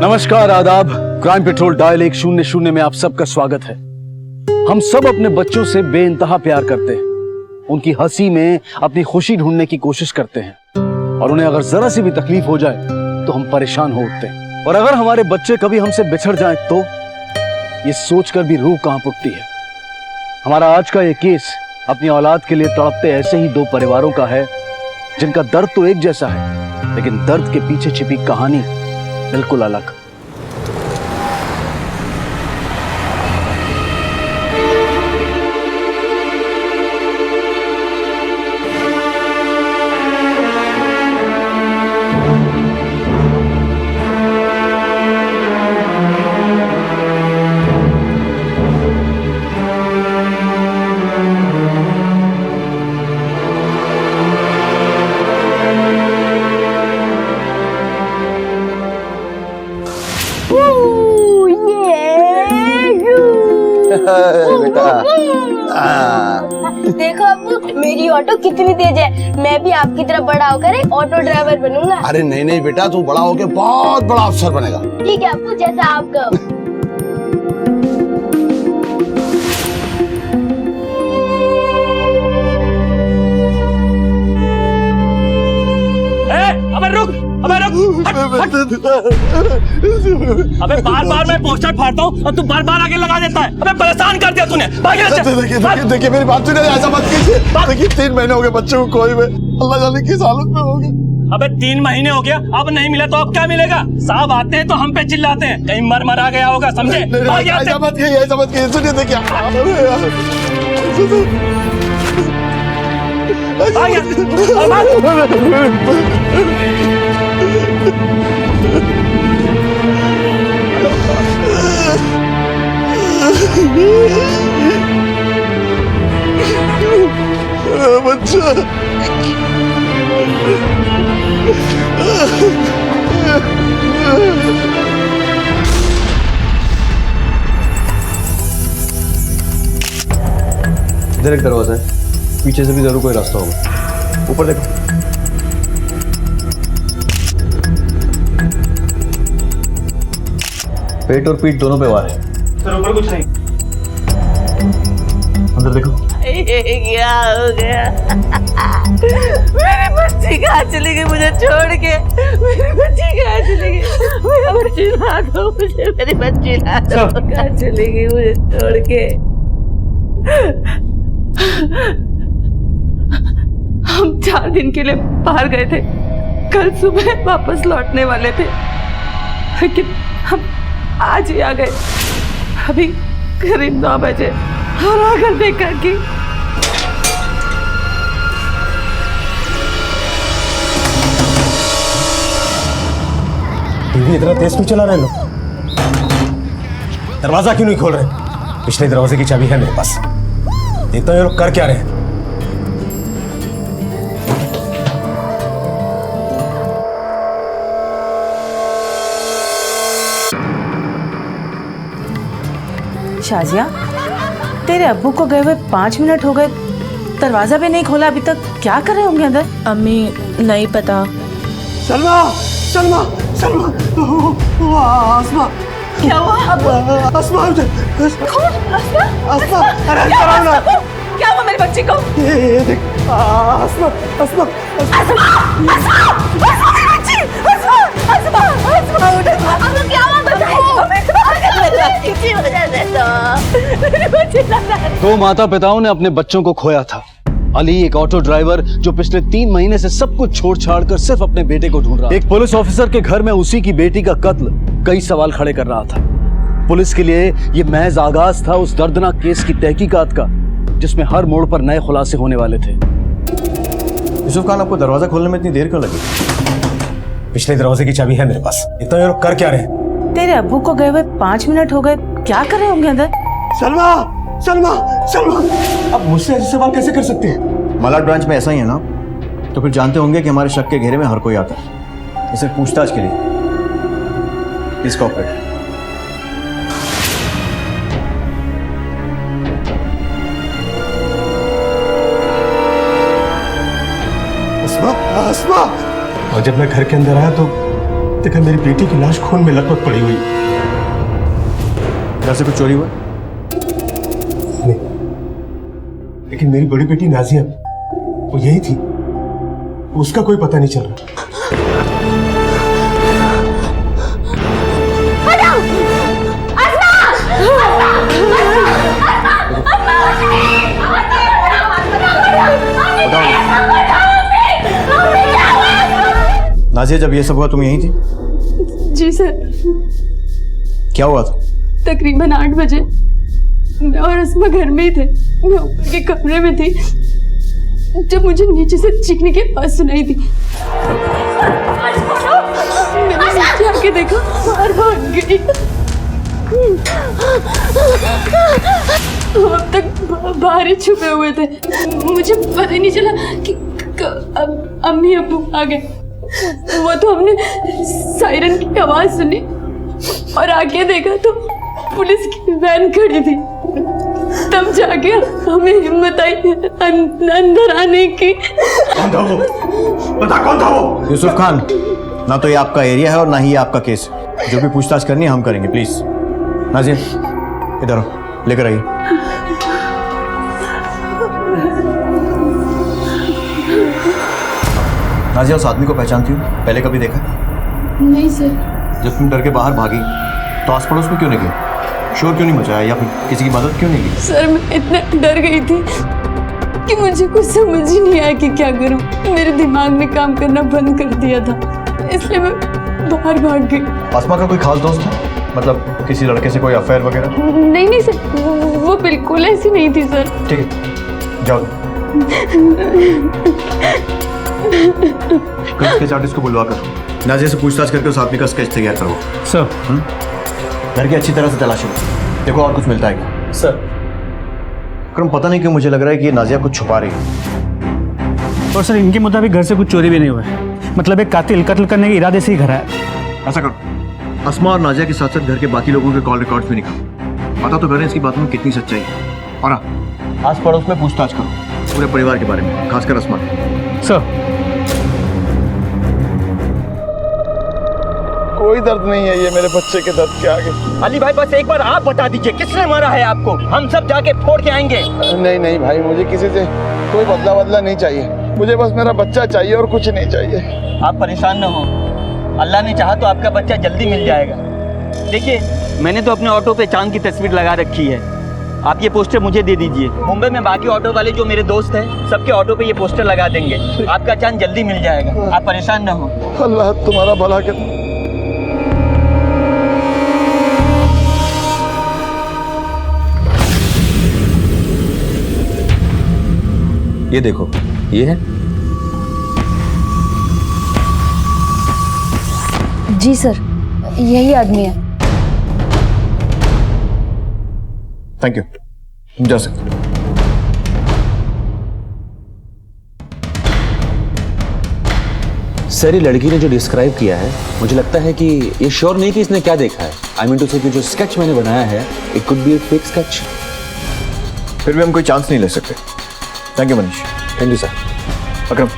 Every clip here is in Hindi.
नमस्कार, आदाब। क्राइम पेट्रोल डायल 100 में आप सबका स्वागत है। हम सब अपने बच्चों से बेइंतहा प्यार करते हैं, उनकी हंसी में अपनी खुशी ढूंढने की कोशिश करते हैं और उन्हें अगर जरा सी भी तकलीफ हो जाए तो हम परेशान हो उठते हैं। और अगर हमारे बच्चे कभी हमसे बिछड़ जाएं तो ये सोचकर भी रूह कांप उठती है। हमारा आज का ये केस अपनी औलाद के लिए तड़पते ऐसे ही दो परिवारों का है जिनका दर्द तो एक जैसा है, लेकिन दर्द के पीछे छिपी कहानी बिल्कुल अलग। देखो अब्बू, मेरी ऑटो कितनी तेज है। मैं भी आपकी तरह बड़ा होकर एक ऑटो ड्राइवर बनूंगा। अरे नहीं नहीं बेटा, तू बड़ा होके बहुत बड़ा अफसर बनेगा। ठीक है अब्बू, जैसा आप कहो। अबे रुक, अबे रुक, हट, अबे बार बार मैं पोस्टर फाड़ता हूँ और तू बार बार आगे लगा देता है। अबे परेशान कर दिया तूने। देखिए मेरी बात सुनिए, ऐसा मत कीजिए। देखिए 3 महीने हो गए बच्चे को खोए हुए, अल्लाह जाने किस हालत में हो गए। अबे 3 महीने हो गया, अब नहीं मिला तो अब क्या मिलेगा? साहब आते हैं तो हम पे चिल्लाते हैं, कहीं मर आ गया होगा, समझे? ऐसा मत कीजिए, सुनिए देखिए। बच्चा इधर एक दरवाजा है, पीछे से भी जरूर कोई रास्ता होगा। ऊपर देखो। पेट और पीठ दोनों पे वार है। सर ऊपर कुछ नहीं। अंदर देखो। क्या हो गया? मेरी बच्ची कहाँ चली गई मुझे छोड़ के? मेरी बच्ची कहाँ चली गई? मेरी बच्ची ला दो मुझे, मेरी बच्ची ला दो। कहाँ चली गई मुझे छोड़ के? हम 4 दिन के लिए बाहर गए थे, कल सुबह वापस लौटने वाले थे, लेकिन हम आज ही आ गए। अभी करीब 9 बजे और आकर देखा कि टीवी इतना तेज क्यों चला रहे हैं लोग? दरवाजा क्यों नहीं खोल रहे? पिछले दरवाजे की चाबी है मेरे पास, देखता हूँ ये लोग कर क्या रहे हैं। शाजिया, तेरे अब्बू को गए हुए 5 मिनट हो गए, दरवाजा भी नहीं खोला अभी तक। क्या कर रहे होंगे अंदर? अम्मी नहीं पता। सलमा सलमा सलमा, आसमा क्या हुआ? आसमा आसमा, अरे क्या हुआ मेरी बच्ची को? ये देख आसमा आसमा दो माता पिताओं ने अपने बच्चों को खोया था। अली एक ऑटो ड्राइवर जो पिछले 3 महीने से सब कुछ छोड़ छाड़ कर सिर्फ अपने बेटे को ढूंढ रहा था। एक पुलिस ऑफिसर के घर में उसी की बेटी का कत्ल कई सवाल खड़े कर रहा था। पुलिस के लिए ये महज आगाज था उस दर्दनाक केस की तहकीकात का, जिसमें हर मोड़ पर नए खुलासे होने वाले थे। यूसुफ खान, आपको दरवाजा खोलने में इतनी देर क्यों लगी? पिछले दरवाजे की चाबी है मेरे पास, इतना ये लोग कर क्या रहे हैं? तेरे अब्बू को गए हुए 5 मिनट हो गए, क्या कर रहे होंगे अंदर? सलमा सलमा सलमा, अब मुझसे ऐसे सवाल कैसे कर सकते हैं? मलाड ब्रांच में ऐसा ही है ना, तो फिर जानते होंगे कि हमारे शक के घेरे में हर कोई आता है। इसे पूछताछ के लिए प्लीज कोऑपरेट। आसमा, और जब मैं घर के अंदर आया तो देखा मेरी बेटी की लाश खून में लथपथ पड़ी हुई। घर से कुछ चोरी हुआ? नहीं, लेकिन मेरी बड़ी बेटी नाजिया वो यही थी, उसका कोई पता नहीं चल रहा। नाजिया, जब ये सब हुआ तुम यहीं थी? जी सर, क्या हुआ था? तकरीबन 8 बजे मैं और अस्मा घर में ही थे। मैं ऊपर के कमरे में थी जब मुझे नीचे से चीखने की आवाज सुनाई दी। मैंने नीचे आके देखा, बाहर भाग गई। अब तक बाहर ही छुपे हुए थे। मुझे पता ही नहीं चला कि अम्मी अब्बू आ गए। वो तो हमने सायरन की आवाज सुनी और आगे देखा तो पुलिस की वैन खड़ी थी। तब जाके हमें हिम्मत आई अंदर आने की। कौन था वो? बता कौन था वो? यूसुफ खान, ना तो ये आपका एरिया है और ना ही ये आपका केस है। जो भी पूछताछ करनी है हम करेंगे, प्लीज। नाजिया इधर आओ, लेकर आइए। नाजिया, उस आदमी को पहचानती हूँ? पहले कभी देखा? नहीं सर। जब तुम डर के बाहर भागी तो आस पड़ोस में क्यों नहीं गई? शोर क्यों नहीं मचाया या फिर किसी की मदद क्यों नहीं की? सर मैं इतना डर गई थी कि मुझे कुछ समझ ही नहीं आया कि क्या करूं। मेरे दिमाग ने काम करना बंद कर दिया था, इसलिए मैं बाहर भाग गई। आसमा का कोई खास दोस्त है? मतलब किसी लड़के से कोई अफेयर वगैरह? नहीं नहीं सर, वो बिल्कुल ऐसी नहीं थी सर। ठीक है, जाओ। स्केच आर्टिस्ट को बुलवा कर नाजिया से पूछताछ करके उस आदमी का स्केच तैयार करो। सर। घर की अच्छी तरह से तलाशी लो, देखो और कुछ मिलता है क्या। सर। अक्रम, पता नहीं क्यों मुझे लग रहा है कि ये नाजिया कुछ छुपा रही है। और सर इनके मुताबिक घर से कुछ चोरी भी नहीं हुआ है। मतलब एक कातिल कत्ल करने के इरादे से ही घर आया। ऐसा करो, अस्मा और नाजिया के साथ साथ घर के बाकी लोगों के कॉल रिकॉर्ड्स भी निकालो। पता तो करें इसकी बातों में कितनी सच्चाई है। और हाँ, आस पड़ोस में पूछताछ करो पूरे परिवार के बारे में, खासकर अस्मा के। सर। कोई दर्द नहीं है ये मेरे बच्चे के दर्द के आगे। अली भाई बस एक बार आप बता दीजिए किसने मारा है आपको, हम सब जाके फोड़ के आएंगे। नहीं नहीं भाई, मुझे किसी से कोई बदला नहीं चाहिए। मुझे बस मेरा बच्चा चाहिए और कुछ नहीं चाहिए। आप परेशान न हो, अल्लाह ने चाहा तो आपका बच्चा जल्दी मिल जाएगा। देखिए, मैंने तो अपने ऑटो पे चांद की तस्वीर लगा रखी है। आप ये पोस्टर मुझे दे दीजिए। मुंबई में बाकी ऑटो वाले जो मेरे दोस्त हैं, सबके ऑटो पे ये पोस्टर लगा देंगे। आपका चांद जल्दी मिल जाएगा, आप परेशान न हो। अल्लाह तुम्हारा भला करे। ये देखो, ये है। जी सर, यही आदमी है। थैंक यू, तुम जा सकते हो। सर, ये लड़की ने जो डिस्क्राइब किया है, मुझे लगता है कि ये श्योर नहीं कि इसने क्या देखा है। आई मीन टू से कि जो स्केच मैंने बनाया है, it could be A fake sketch. फिर भी हम कोई चांस नहीं ले सकते। Thank you Manish. Thank you sir. Akram,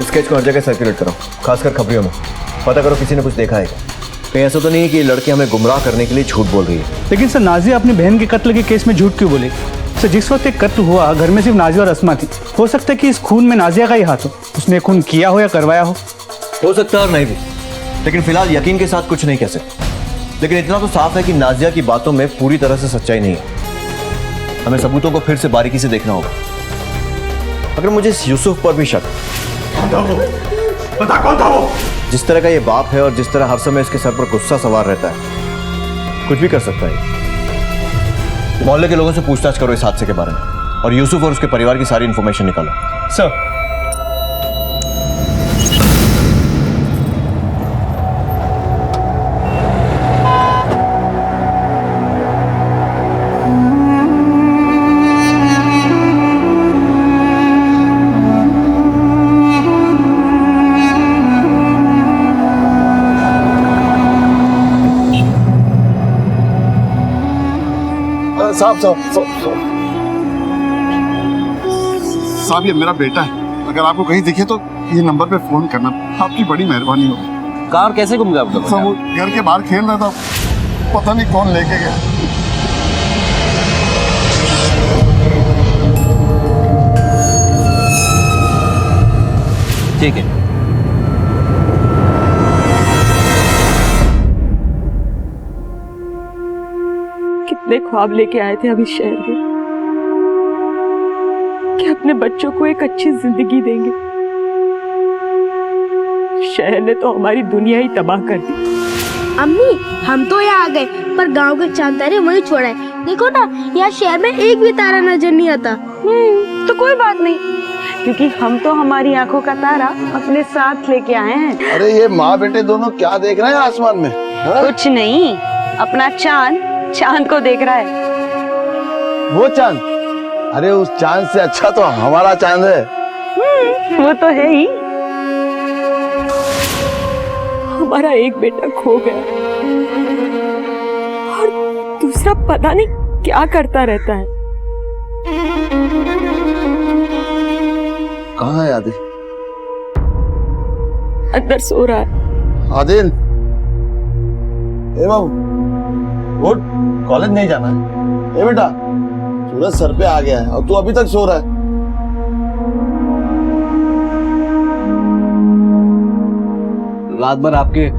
sketch को हर जगह सर्कुलेट करो, खासकर खबरियों में। पता करो किसी ने कुछ देखा है क्या। कहीं ऐसा तो नहीं है कि ये लड़की हमें गुमराह करने के लिए झूठ बोल रही है। लेकिन सर, नाजिया अपनी बहन के कत्ल के केस में झूठ क्यों बोली? सर, जिस वक्त एक कत्ल हुआ, घर में सिर्फ नाजिया और अस्मा थी। हो सकता है कि इस खून में नाजिया का ही हाथ हो। उसने खून किया हो या करवाया हो सकता है और नहीं भी, लेकिन फिलहाल यकीन के साथ कुछ नहीं कह सकते। लेकिन इतना तो साफ है कि नाजिया की बातों में पूरी तरह से सच्चाई नहीं है। हमें सबूतों को फिर से बारीकी से देखना होगा। अगर मुझे इस यूसुफ पर भी शक, बता कौन था वो? जिस तरह का ये बाप है और जिस तरह हर समय इसके सर पर गुस्सा सवार रहता है, कुछ भी कर सकता है। मोहल्ले के लोगों से पूछताछ करो इस हादसे के बारे में और यूसुफ और उसके परिवार की सारी इंफॉर्मेशन निकालो। सर। साहब, ये मेरा बेटा है। अगर आपको कहीं दिखे तो ये नंबर पे फोन करना। आपकी बड़ी मेहरबानी होगी। कार कैसे गुम गया आपका? सब वो घर के बाहर खेल रहा था, पता नहीं कौन लेके गया। ठीक है। कितने ख्वाब लेके आए थे अभी शहर में कि अपने बच्चों को एक अच्छी जिंदगी देंगे। शहर ने तो हमारी दुनिया ही तबाह कर दी। अम्मी हम तो यहाँ आ गए पर गांव के चांद तारे वहीं छोड़ा है। देखो ना यहाँ शहर में एक भी तारा नजर नहीं आता। तो कोई बात नहीं, क्योंकि हम तो हमारी आंखों का तारा अपने साथ लेके आए हैं। अरे ये माँ बेटे दोनों क्या देख रहे हैं आसमान में? हाँ? कुछ नहीं, अपना चांद को देख रहा है। वो चांद? अरे उस चांद से अच्छा तो हमारा चांद है। वो तो है ही। हमारा एक बेटा खो गया और दूसरा पता नहीं क्या करता रहता है। कहाँ है आदिल? अंदर सो रहा है। आदिल, ए बाबू उठ, कॉलेज नहीं जाना है। ए बेटा, सूरज सर पे आ गया है और तू अभी तक सो रहा है। रात भर आपके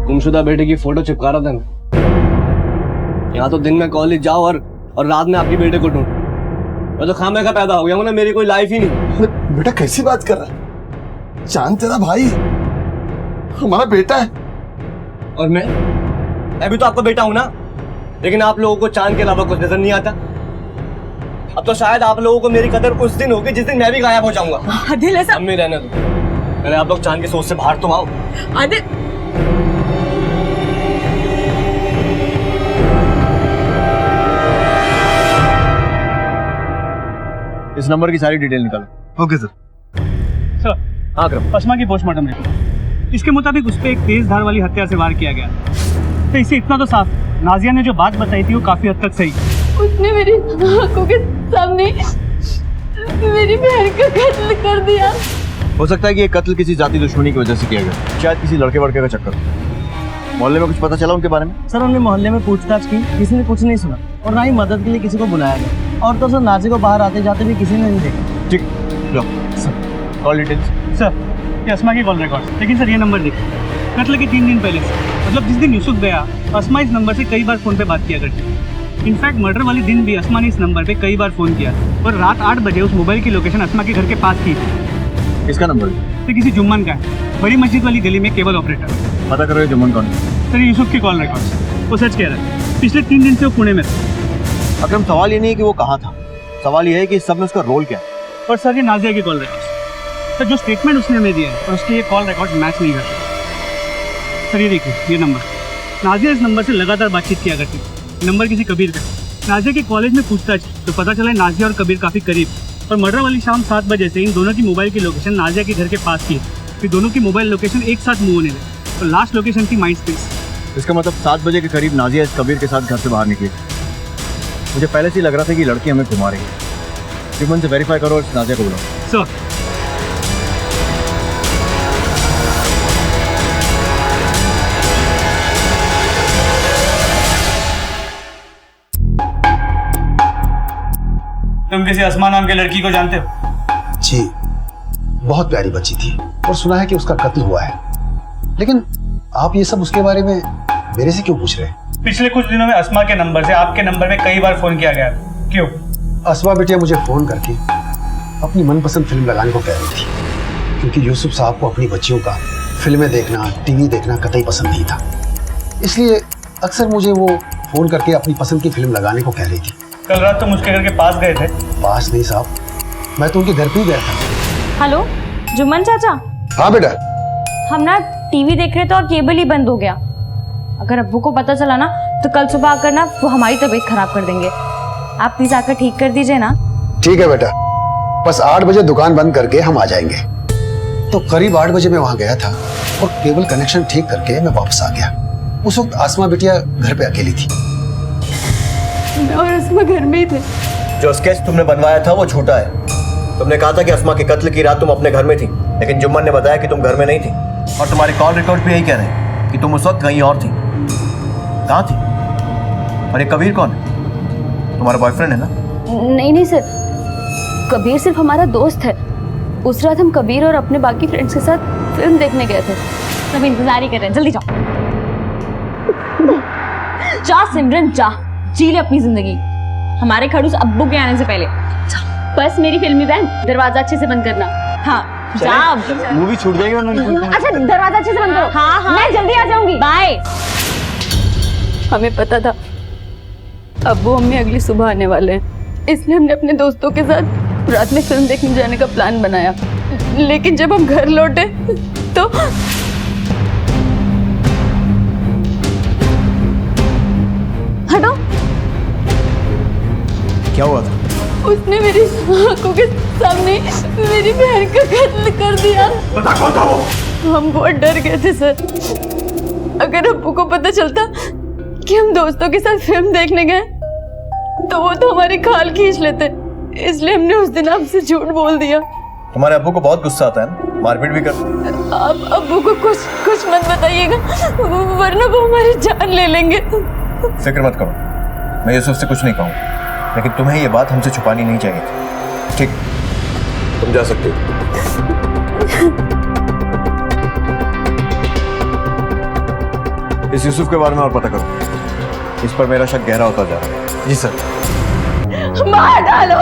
गुमशुदा बेटे की फोटो चिपका रहा था मैं। यहाँ तो दिन में कॉलेज जाओ और रात में आपके बेटे को ढूंढ। मैं तो खामे का पैदा हो गया हूँ ना, मेरी कोई लाइफ ही नहीं। अरे बेटा कैसी बात कर रहा है? चांद तेरा भाई, हमारा बेटा है। और मैं भी तो आपका बेटा हूं ना, लेकिन आप लोगों को चांद के अलावा कुछ नजर नहीं आता। अब तो शायद आप लोगों को मेरी कदर उस दिन होगी जिस दिन मैं भी गायब हो जाऊंगा। आदिल ऐसा अम्मी रहने दो, पहले आप लोग चांद की सोच से बाहर तो आओ। आदिल, इस नंबर की सारी डिटेल निकालो। Okay sir. सर, हाँ क्रम, अस्मा की पोस्टमार्टम रिपोर्ट, इसके मुताबिक उस पर एक तेज धार वाली हत्या से वार किया गया। तो इससे इतना तो साफ, नाजिया ने जो बात बताई थी वो काफी हद तक सही। उसने मेरी आंखों के सामने मेरी बहन का कत्ल कर दिया। हो सकता है कि ये कत्ल किसी जाति दुश्मनी की वजह से किया गया, शायद किसी लड़के वड़के का चक्कर। मोहल्ले में कुछ पता चला उनके बारे में? सर हमने मोहल्ले में पूछताछ की, किसी ने कुछ नहीं सुना और ना ही मदद के लिए किसी को बुलाया गया। और तो सर नाजी को बाहर आते जाते भी किसी ने नहीं देखा। ठीक, लो सर कॉल डिटेल्स। सर, ये अस्मा की कॉल रिकॉर्ड, लेकिन सर ये नंबर देखिए, कत्ल के 3 दिन पहले से, मतलब जिस दिन यूसुफ गया, अस्मा इस नंबर से कई बार फोन पे बात किया करती। इनफैक्ट मर्डर वाले दिन भी अस्मा ने इस नंबर पे कई बार फोन किया और रात 8 बजे उस मोबाइल की लोकेशन अस्मा के घर के पास की थी। इसका नंबर तो किसी जुम्मन का है, बड़ी मस्जिद वाली गली में केबल ऑपरेटर। पता करो ये जुम्मन कौन है। सर ये यूसुफ की कॉल रिकॉर्ड, वो सच कह रहा है, पिछले 3 दिन से वो पुणे में था। अकरम, सवाल ये नहीं है कि वो कहाँ था, सवाल ये है कि इस सब में उसका रोल क्या है। और सर ये नाजिया की कॉल रिकॉर्ड, सर जो स्टेटमेंट उसने हमें दिया है और उसके ये कॉल रिकॉर्ड मैच नहीं करते। सर ये देखिए, ये नंबर, नाजिया इस नंबर से लगातार बातचीत किया करती थी। नंबर किसी कबीर का। नाजिया के कॉलेज में पूछताछ तो पता चला नाजिया और कबीर काफ़ी करीब, और मर्डर वाली शाम 7 बजे से इन दोनों की मोबाइल की लोकेशन नाजिया के घर के पास की। फिर दोनों की मोबाइल लोकेशन एक साथ मूव होने लगी और लास्ट लोकेशन थी माइंड स्पेस। इसका मतलब 7 बजे के करीब नाजिया इस कबीर के साथ घर से बाहर निकली। मुझे पहले से ही लग रहा था कि लड़की हमें घुमा रही है। जुम्मन से वेरीफाई करो और इस नाजिया को बुलाओ। सर तुम किसी अस्मा नाम के लड़की को जानते हो? जी, बहुत प्यारी बच्ची थी और सुना है कि उसका कत्ल हुआ है। लेकिन आप ये सब उसके बारे में मेरे से क्यों पूछ रहे हैं? पिछले कुछ दिनों में अस्मा के नंबर से आपके नंबर में कई बार फोन किया गया, क्यों? अस्मा बिटिया मुझे फोन करके अपनी मनपसंद फिल्म लगाने को कह रही थी, क्योंकि यूसुफ साहब को अपनी बच्चियों का फिल्में देखना, टीवी देखना कतई पसंद नहीं था। इसलिए अक्सर मुझे वो फोन करके अपनी पसंद की फिल्म लगाने को कह रही थी। कल रात तुम उसके घर के पास गए थे? पास नहीं साहब, मैं तो उनके घर पे ही गया था। हेलो जुम्मन चाचा, हाँ बेटा, हम ना टीवी देख रहे थे और केबल ही बंद हो गया। अगर अब्बू को पता चला ना तो कल सुबह आकर ना वो हमारी तबीयत खराब कर देंगे। आप प्लीज आकर ठीक कर दीजिए ना। ठीक है बेटा, बस 8 बजे दुकान बंद करके हम आ जाएंगे। तो करीब 8 बजे मैं वहां गया था और केबल कनेक्शन ठीक करके मैं वापस आ गया। उस वक्त आसमा बिटिया घर पे अकेली थी। मैं और अस्मा घर में ही थे। जो स्केच तुमने बनवाया था वो छोटा है, तुमने कहा था कि अस्मा के कत्ल की रात तुम अपने घर में थी, लेकिन जुम्मन ने बताया कि तुम घर में नहीं थी और तुम्हारे कॉल रिकॉर्ड पे यही कह रहे हैं कि तुम उस वक्त कहीं और थी। कहाँ थी? और ये कबीर कौन है? तुम्हारा बॉयफ्रेंड है ना? नहीं नहीं सर, कबीर सिर्फ हमारा दोस्त है। उस रात हम कबीर और अपने बाकी फ्रेंड्स के साथ फिल्म देखने गए थे। सब इंतजार ही कर रहे हैं, जल्दी जाओ। जा सिमरन जा, जी ले अपनी जिंदगी हमारे खड़ूस अब्बू के आने से पहले। बस मेरी फिल्मी बहन, दरवाजा अच्छे से बंद करना। हाँ जा, मूवी छूट जाएगी वरना। अच्छा दरवाजा अच्छे से बंद करो। हाँ हाँ मैं जल्दी आ जाऊंगी, बाय। हमें पता था अब्बू अम्मी अगली सुबह आने वाले हैं, इसलिए हमने अपने दोस्तों के साथ रात में फिल्म देखने जाने का प्लान बनाया। लेकिन जब हम घर लौटे तो हटो, क्या हुआ था? उसने मेरी आंखों के सामने मेरी बहन का कत्ल कर दिया। बता कौन था वो? हम बहुत डर गए थे सर। अगर अब्बू को पता चलता कि हम दोस्तों के साथ फिल्म देखने गए तो वो तो हमारी खाल खींच लेते, इसलिए हमने उस दिन आपसे झूठ बोल दिया। तुम्हारे अब्बू को बहुत गुस्सा आता है ना, मारपीट भी करते हैं। आप अब्बू को कुछ मत बताइएगा, वरना वो हमारी जान ले लेंगे। फिक्र मत करो, मैं यूसुफ से कुछ नहीं कहूँगा, लेकिन तुम्हें ये बात हमसे छुपानी नहीं चाहिए थी। ठीक, तुम जा सकते हो। इस यूसुफ के बारे में और पता करो, इस पर मेरा शक गहरा होता जा रहा है। जी सर। मार डालो,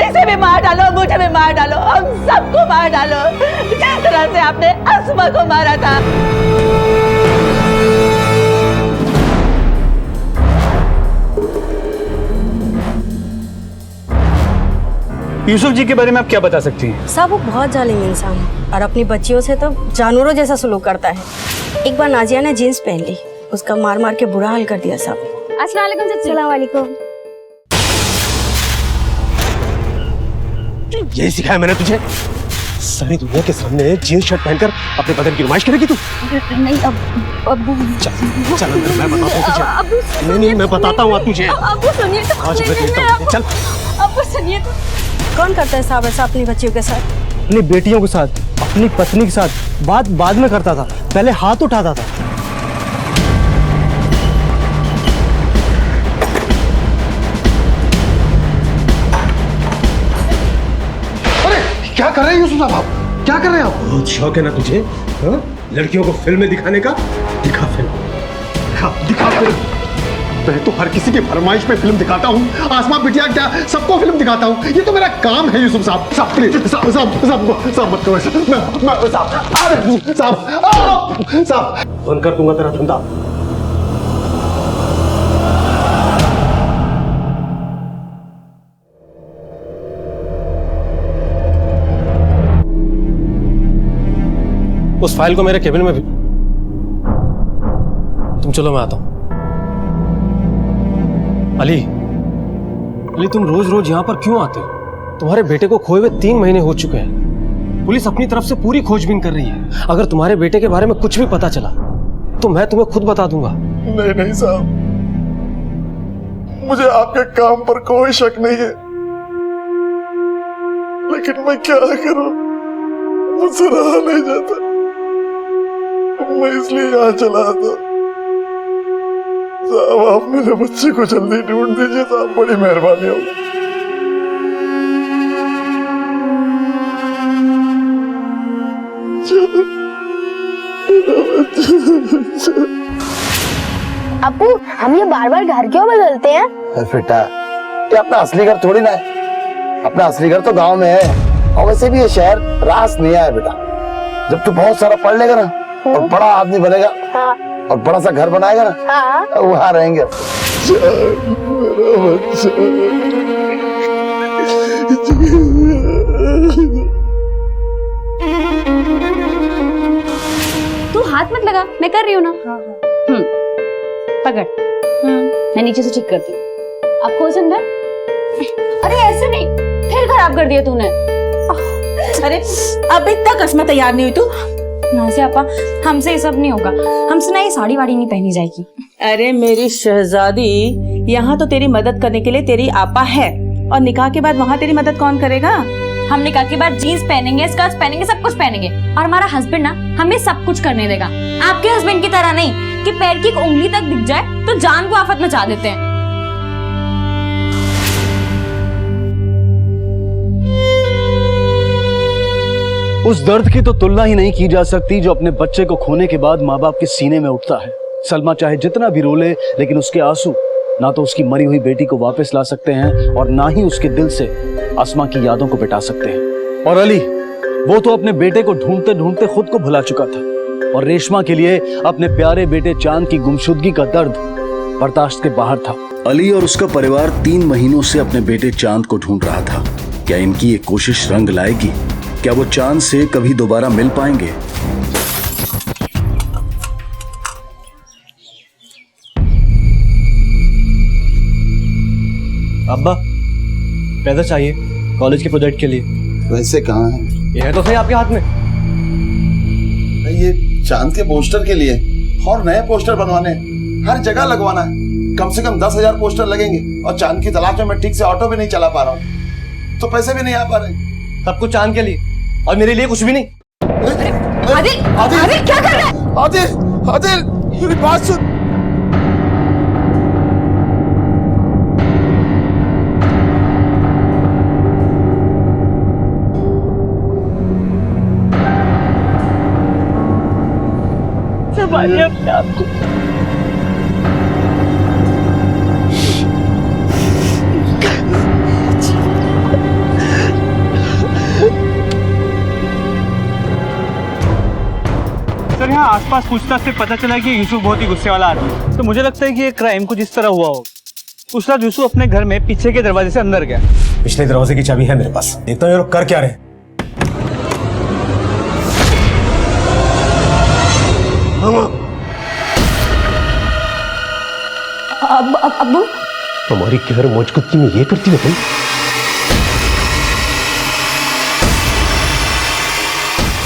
इसे भी मार डालो, मुझे भी मार डालो, हम सबको मार डालो, जिस तरह से आपने अस्मा को मारा था। यूसुफ जी के बारे में आप क्या बता सकती हैं? साहब वो बहुत जालिम इंसान है और अपनी बच्चियों से तो जानवरों जैसा सलूक करता है। एक बार नाजिया ने जीन्स पहन ली, उसका मार मार के बुरा हाल कर दिया साहब। अस्सलाम वालेकुम। यही सिखाया मैंने तुझे? सारी दुनिया के सामने जीन्स शर्ट पहनकर अपने बदन की नुमाइश करेगी तू? नहीं अब्बू चल अंदर, मैं बताता हूँ तुझे। नहीं मैं बताता हूँ तुझे। अब्बू सुनिए तो, आज मैं देखता हूँ, चल। अब्बू सुनिए तो। कौन करता है साहब ऐसा अपनी बच्चियों के साथ? अपनी बेटियों के साथ, अपनी पत्नी के साथ बात बाद में करता था, पहले हाथ उठाता था। क्या कर रहे हैं यूसुफ साहब आप? क्या कर रहे हैं आप? बहुत शौक है ना तुझे, हाँ? लड़कियों को फिल्म में दिखाने का? दिखा फिल्म, दिखा फिल्म। मैं तो हर किसी की फरमाइश पे फिल्म दिखाता हूँ। आसमां बिटिया क्या सबको फिल्म दिखाता हूँ, ये तो मेरा काम है यूसुफ साहब। साहब प्लीज, साहब मत करो ऐसा। मैं साहब बंद कर दूंगा तेरा धंधा। उस फाइल को मेरे केबिन में भी। तुम चलो, मैं आता हूं। अली तुम रोज रोज यहां पर क्यों आते हो? तुम्हारे बेटे को खोए हुए 3 महीने हो चुके हैं। पुलिस अपनी तरफ से पूरी खोजबीन कर रही है। अगर तुम्हारे बेटे के बारे में कुछ भी पता चला तो मैं तुम्हें खुद बता दूंगा। नहीं साहब, मुझे आपके काम पर कोई शक नहीं है, लेकिन मैं क्या करूं, मुझसे रहा नहीं जाता। मैं इसलिए यहाँ चला था। साहब आप मेरे बच्चे को जल्दी ढूंढ दीजिए साहब, बड़ी मेहरबानी होगी। अप्पू हम ये बार बार घर क्यों बदलते हैं? बेटा ये अपना असली घर थोड़ी ना है, अपना असली घर तो गांव में है। और वैसे भी ये शहर रास नहीं है बेटा। जब तू बहुत सारा पढ़ लेगा ना और बड़ा आदमी बनेगा, हाँ। और बड़ा सा घर बनाएगा ना, हाँ। वहां रहेंगे। तू हाथ मत लगा, मैं कर रही हूँ ना। पकड़, मैं नीचे से ठीक करती हूँ। अब खोज अंदर। अरे ऐसे नहीं, फिर खराब कर दिया तूने। अरे अब इतना कसम तैयार नहीं हुई तू? नाज़िया आपा, हमसे ये सब नहीं होगा। हमसे ना ये साड़ी वाड़ी नहीं पहनी जाएगी। अरे मेरी शहजादी, यहाँ तो तेरी मदद करने के लिए तेरी आपा है, और निकाह के बाद वहाँ तेरी मदद कौन करेगा? हमने कहा कि बार जीन्स पहनेंगे, स्कर्ट्स पहनेंगे, सब कुछ पहनेंगे। और हमारा हस्बैंड ना हमें सब कुछ करने देगा। आपके हस्बैंड की तरह नहीं कि पैर की एक उंगली तक दिख जाए तो जान को आफत मचा देते हैं। उस दर्द की तो तुलना ही नहीं की जा सकती जो अपने बच्चे को खोने के बाद माँ बाप के सीने में उठता है। सलमा चाहे जितना भी रोले, लेकिन उसके आंसू ना तो उसकी मरी हुई बेटी को वापस ला सकते हैं और ना ही उसके दिल से अस्मा की यादों को मिटा सकते हैं। और अली, वो तो अपने बेटे को ढूंढते ढूंढते खुद को भुला चुका था और रेशमा के लिए अपने प्यारे बेटे चांद की गुमशुदगी का दर्द बर्दाश्त के बाहर था। अली और उसका परिवार 3 महीनों से अपने बेटे चांद को ढूंढ रहा था। क्या इनकी ये कोशिश रंग लाएगी? क्या वो चांद से कभी दोबारा मिल पाएंगे? अब्बा, पैसा चाहिए कॉलेज के प्रोजेक्ट के लिए। वैसे कहाँ है? ये है तो सही आपके हाथ में। ये चांद के पोस्टर के लिए और नए पोस्टर बनवाने, हर जगह लगवाना है। कम से कम 10,000 पोस्टर लगेंगे और चांद की तलाश में मैं ठीक से ऑटो भी नहीं चला पा रहा हूँ, तो पैसे भी नहीं आ पा रहे। सब कुछ चांद के लिए और मेरे लिए कुछ भी नहीं। आदिल, आदिल क्या कर रहा है? आदिल, आदिल, मेरी बात सुन। संभालिए अपने आप को। सर, यहाँ आसपास पूछताछ से पता चला कि यूसुफ बहुत ही गुस्से वाला आदमी है। तो मुझे लगता है कि ये क्राइम कुछ इस तरह हुआ हो। उस रात यूसुफ अपने घर में पीछे के दरवाजे से अंदर गया। पिछले दरवाजे की चाबी है मेरे पास, देखता हूँ ये लोग कर क्या रहे हैं। अब्बू, हमारी गैर मौजूदगी में ये करती है भाई।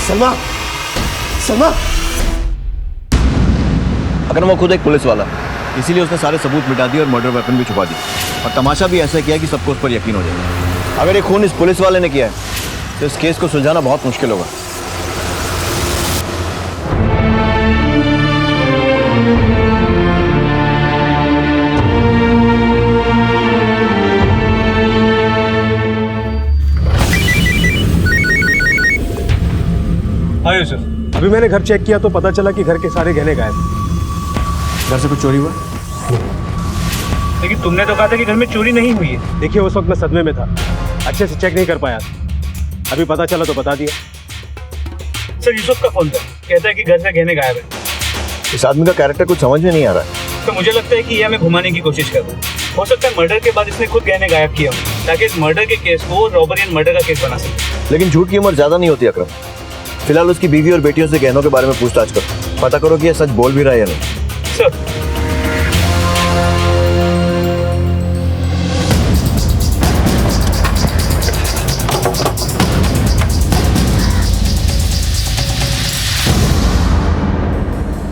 सलमा, सलमा। अगर वो खुद एक पुलिस वाला, इसीलिए उसने सारे सबूत मिटा दिए और मर्डर वेपन भी छुपा दी। और तमाशा भी ऐसा किया कि सबको उस पर यकीन हो जाए। अगर ये खून इस पुलिस वाले ने किया है तो इस केस को सुलझाना बहुत मुश्किल होगा। हाँ यूसुफ, अभी मैंने घर चेक किया तो पता चला कि घर के सारे गहने गायब। घर से कुछ चोरी हुआ? लेकिन तुमने तो कहा था कि घर में चोरी नहीं हुई है। देखिए, उस वक्त मैं सदमे में था, अच्छे से चेक नहीं कर पाया। अभी पता चला तो बता दिया। सर, यूसुफ का फोन था, कहता है कि घर से गहने गायब है। इस आदमी का कैरेक्टर कुछ समझ में नहीं आ रहा है। तो मुझे लगता है कि ये हमें घुमाने की कोशिश कर रहा है। हो सकता है मर्डर के बाद इसने खुद गहने गायब किया हो, ताकि इस मर्डर के केस को रॉबरी एंड मर्डर का केस बना सके। लेकिन झूठ की उम्र ज्यादा नहीं होती अकरम। फिलहाल उसकी बीवी और बेटियों से गहनों के बारे में पूछताछ करो, पता करो कि ये सच बोल भी रहा है या नहीं। सर,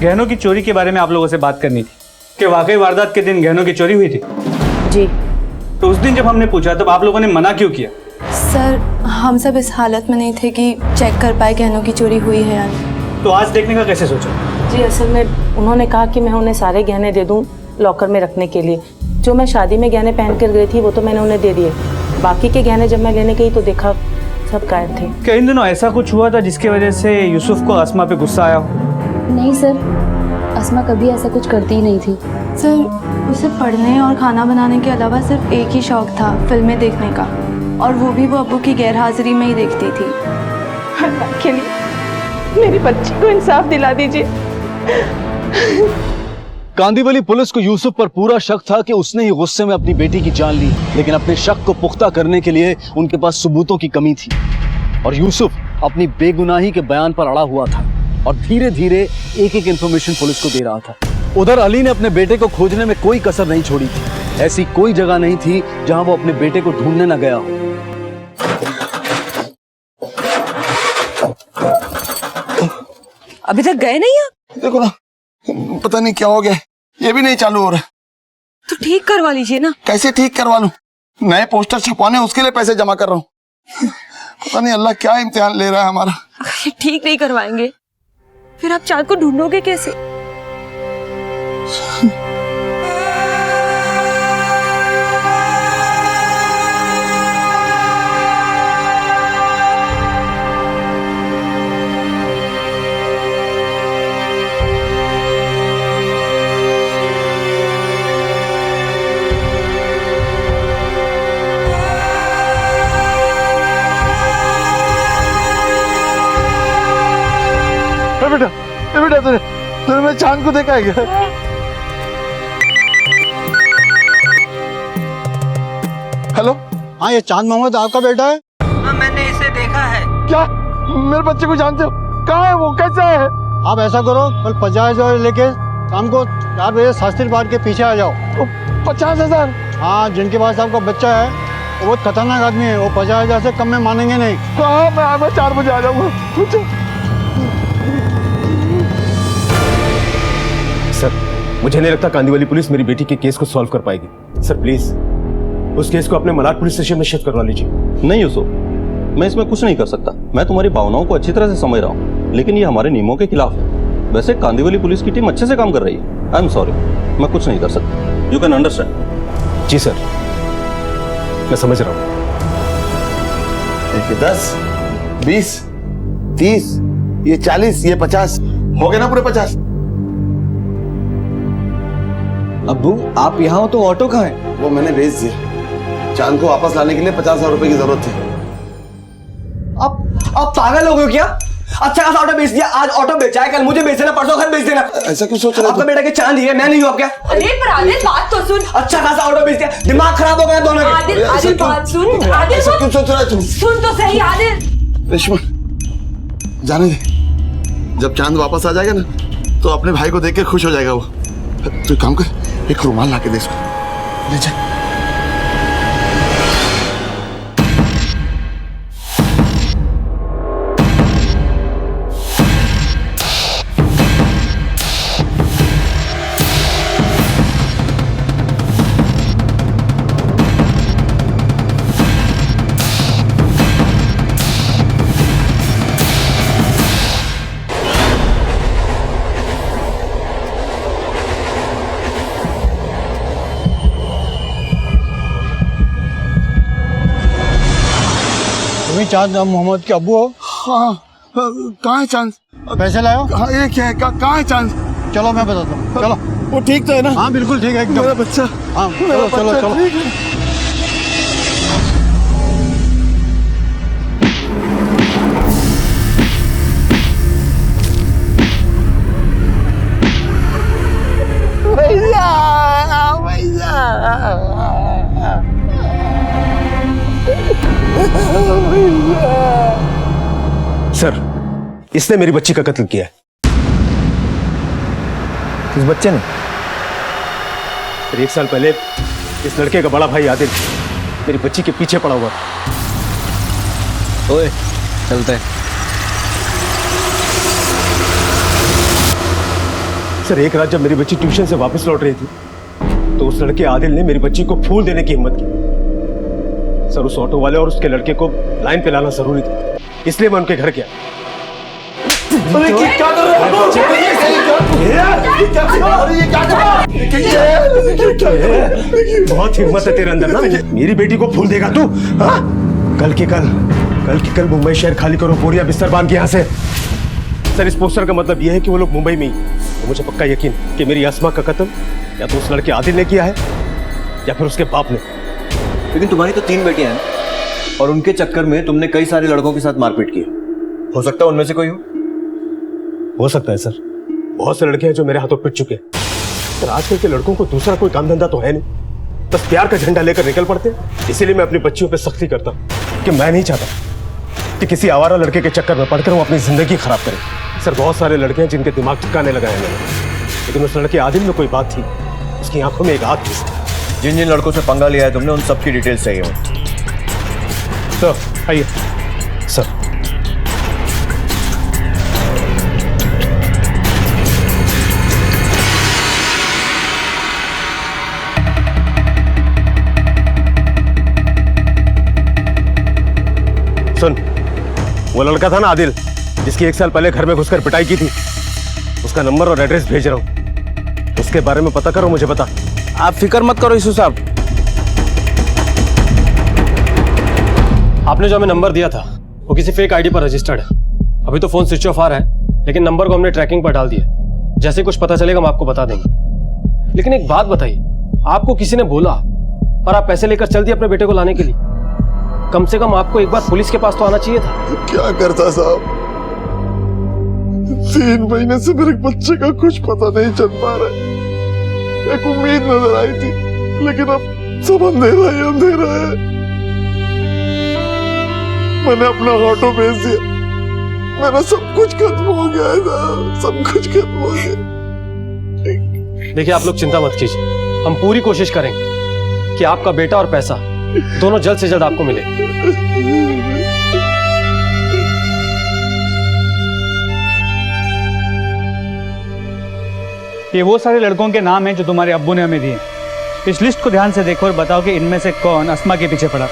गहनों की चोरी के बारे में आप लोगों से बात करनी थी कि वाकई वारदात के दिन गहनों की चोरी हुई थी। जी। तो उस दिन जब हमने पूछा तब आप लोगों ने मना क्यों किया? सर, हम सब इस हालत में नहीं थे कि चेक कर पाए गहनों की चोरी हुई है या नहीं। तो आज देखने का कैसे सोचा? जी, असल में उन्होंने कहा कि मैं उन्हें सारे गहने दे दूं लॉकर में रखने के लिए। जो मैं शादी में गहने पहन कर गई थी वो तो मैंने उन्हें दे दिए। बाकी के गहने जब मैं लेने गई तो देखा सब गायब थे। क्या इन दिनों ऐसा कुछ हुआ था जिसकी वजह से यूसुफ को अस्मा पे गुस्सा आया हो? नहीं सर, अस्मा कभी ऐसा कुछ करती ही नहीं थी। सर, उसे पढ़ने और खाना बनाने के अलावा सिर्फ एक ही शौक था, फिल्में देखने का, और वो भी वो अब्बू की गैरहाजिरी में ही देखती थी। अल्लाह के लिए मेरी बच्ची को इंसाफ दिला दीजिए। कांदीवली पुलिस को यूसुफ पर पूरा शक था कि उसने ही गुस्से में अपनी बेटी की जान ली, लेकिन अपने शक को पुख्ता करने के लिए उनके पास सबूतों की कमी थी और यूसुफ अपनी बेगुनाही के बयान पर अड़ा हुआ था और धीरे धीरे एक एक इंफॉर्मेशन पुलिस को दे रहा था। उधर अली ने अपने बेटे को खोजने में कोई कसर नहीं छोड़ी थी। ऐसी कोई जगह नहीं थी जहां वो अपने बेटे को ढूंढने न गया हो। अभी तक गए नहीं आप? देखो ना, पता नहीं क्या हो गया, ये भी नहीं चालू हो रहा। तो ठीक करवा लीजिए ना। कैसे ठीक करवा लूं? नए पोस्टर छपवाने उसके लिए पैसे जमा कर रहा हूँ। पता नहीं अल्लाह क्या इम्तिहान ले रहा है हमारा। ये ठीक नहीं करवाएंगे फिर आप चांद को ढूंढोगे कैसे? बेटा तूने मैं चांद को देखा है क्या? हेलो, हाँ ये चांद मोहम्मद आपका बेटा है? हाँ मैंने इसे देखा है। क्या मेरे बच्चे को जानते हो? कहाँ है वो, कैसा है? आप ऐसा करो, कल 50,000 लेके शाम को 4 बजे शास्त्री पार्क के पीछे आ जाओ। 50,000? हाँ, जिनके पास आपका बच्चा है वो बहुत खतरनाक आदमी है, वो 50,000 से कम में मानेंगे नहीं। हाँ मैं 4 बजे आ जाऊंगा। सर मुझे नहीं लगता कांदीवली पुलिस मेरी बेटी के केस को सॉल्व कर पाएगी। सर प्लीज उस केस को अपने मलाड पुलिस स्टेशन में शिफ्ट करवा लीजिए। नहीं यूसुफ, मैं इसमें कुछ नहीं कर सकता। मैं तुम्हारी भावनाओं को अच्छी तरह से समझ रहा हूँ, लेकिन ये हमारे नियमों के खिलाफ है। वैसे कांदीवली पुलिस की टीम अच्छे से काम कर रही है। आई एम सॉरी, मैं कुछ नहीं कर सकता। You can understand. जी सर, मैं समझ रहा हूँ। 10, 20, 30, ये 40, ये 50 हो गए ना पूरे 50। अब्बू आप यहाँ हो तो ऑटो कहाँ है? वो मैंने भेज दिया। चांद को वापस लाने के लिए 50,000 रुपए की जरूरत थी। आप पागल हो गए क्या? अच्छा खासा ऑटो बेच दिया, आज ऑटो बेचा है, कल मुझे बेच देना, परसों घर बेच देना। ऐसा क्यों सोच रहे हो? आपका बेटा के चांद ही है, मैं नहीं हूँ आप क्या? अरे पर आदिल बात तो सुन। अच्छा खासा ऑटो बेच दिया, दिमाग खराब हो गया दोनों का। आदिल बात सुन। आदिल ऐसा क्यों सोच रहा है तुम? सुन तो सही आदिल। रेशमा जाने दे, जब चांद वापस आ जाएगा ना तो अपने भाई को देख के खुश हो जाएगा वो। तू काम कर, एक रुमाल ला के दे इसको, ले जा। चांद मोहम्मद के अब्बू हो? हाँ, कहाँ है चांद? पैसे लाओ। हाँ, ये क्या है? कहाँ है चांद? चलो मैं बताता हूँ, चलो। वो ठीक तो है ना? हाँ बिल्कुल ठीक है एकदम। मेरा बच्चा, हाँ चलो चलो चलो। ठीक है। सर इसने मेरी बच्ची का कत्ल किया है। किस बच्चे ने? फिर 1 साल पहले इस लड़के का बड़ा भाई आदिल मेरी बच्ची के पीछे पड़ा हुआ था। ओए चलते हैं। सर एक रात जब मेरी बच्ची ट्यूशन से वापस लौट रही थी तो उस लड़के आदिल ने मेरी बच्ची को फूल देने की हिम्मत की। सर उस ऑटो वाले और उसके लड़के को लाइन पे लाना जरूरी था, इसलिए मैं उनके घर गया। बहुत हिम्मत है तेरे अंदर ना, मेरी बेटी को फूल देगा तू? कल की कल मुंबई शहर खाली करो, बोरिया बिस्तर बांध के यहाँ से। सर इस पोस्टर का मतलब यह है कि वो लोग मुंबई में ही। तो मुझे पक्का यकीन कि मेरी आसमा का कत्ल या तो उस लड़के आदिल ने किया है या फिर उसके बाप ने। लेकिन तुम्हारी तो 3 बेटियां हैं और उनके चक्कर में तुमने कई सारे लड़कों के साथ मारपीट की। हो सकता है उनमें से कोई हो सकता है सर, बहुत से लड़के हैं जो मेरे हाथों पिट चुके हैं। पर आजकल के लड़कों को दूसरा कोई काम धंधा तो है नहीं, बस प्यार का झंडा लेकर निकल पड़ते हैं। इसीलिए मैं अपनी बच्चियों पे सख्ती करता हूं कि मैं नहीं चाहता कि किसी आवारा लड़के के चक्कर में पड़कर वो अपनी जिंदगी खराब करे। सर बहुत सारे लड़के हैं जिनके दिमाग ठिकाने लगाए मैंने, लेकिन उस लड़के आदिल में कोई बात थी, उसकी आंखों में एक आग थी। जिन जिन लड़कों से पंगा लिया है तुमने उन सबकी डिटेल्स चाहिए मुझे। सर आइए सर। सुन वो लड़का था ना आदिल, जिसकी 1 साल पहले घर में घुसकर पिटाई की थी, उसका नंबर और एड्रेस भेज रहा हूँ। उसके बारे में पता करो, मुझे बता। आप फिक्र मत करो यूसुफ साहब। आपने जो हमें नंबर दिया था वो किसी फेक आईडी पर रजिस्टर्ड है। अभी तो फोन स्विच ऑफ आ रहा है, लेकिन नंबर को हमने ट्रैकिंग पर डाल दिया। जैसे कुछ पता चलेगा हम आपको बता देंगे। लेकिन एक बात बताइए, आपको किसी ने बोला और आप पैसे लेकर चल दिए अपने बेटे को लाने के लिए? कम से कम आपको एक बार पुलिस के पास तो आना चाहिए था। क्या करता साहब, 3 महीने से मेरे बच्चे का कुछ पता नहीं चल पा रहा है। एक उम्मीद नजर आई थी, लेकिन अब सब अंधेरा ही अंधेरा है। मैंने अपना ऑटो बेच दिया, मेरा सब कुछ खत्म हो गया है साहब, सब कुछ खत्म हो गया। देखिए आप लोग चिंता मत कीजिए, हम पूरी कोशिश करेंगे कि आपका बेटा और पैसा दोनों जल्द से जल्द आपको मिले। ये वो सारे लड़कों के नाम हैं जो तुम्हारे अब्बू ने हमें दिए। इस लिस्ट को ध्यान से देखो और बताओ कि इनमें से कौन अस्मा के पीछे पड़ा।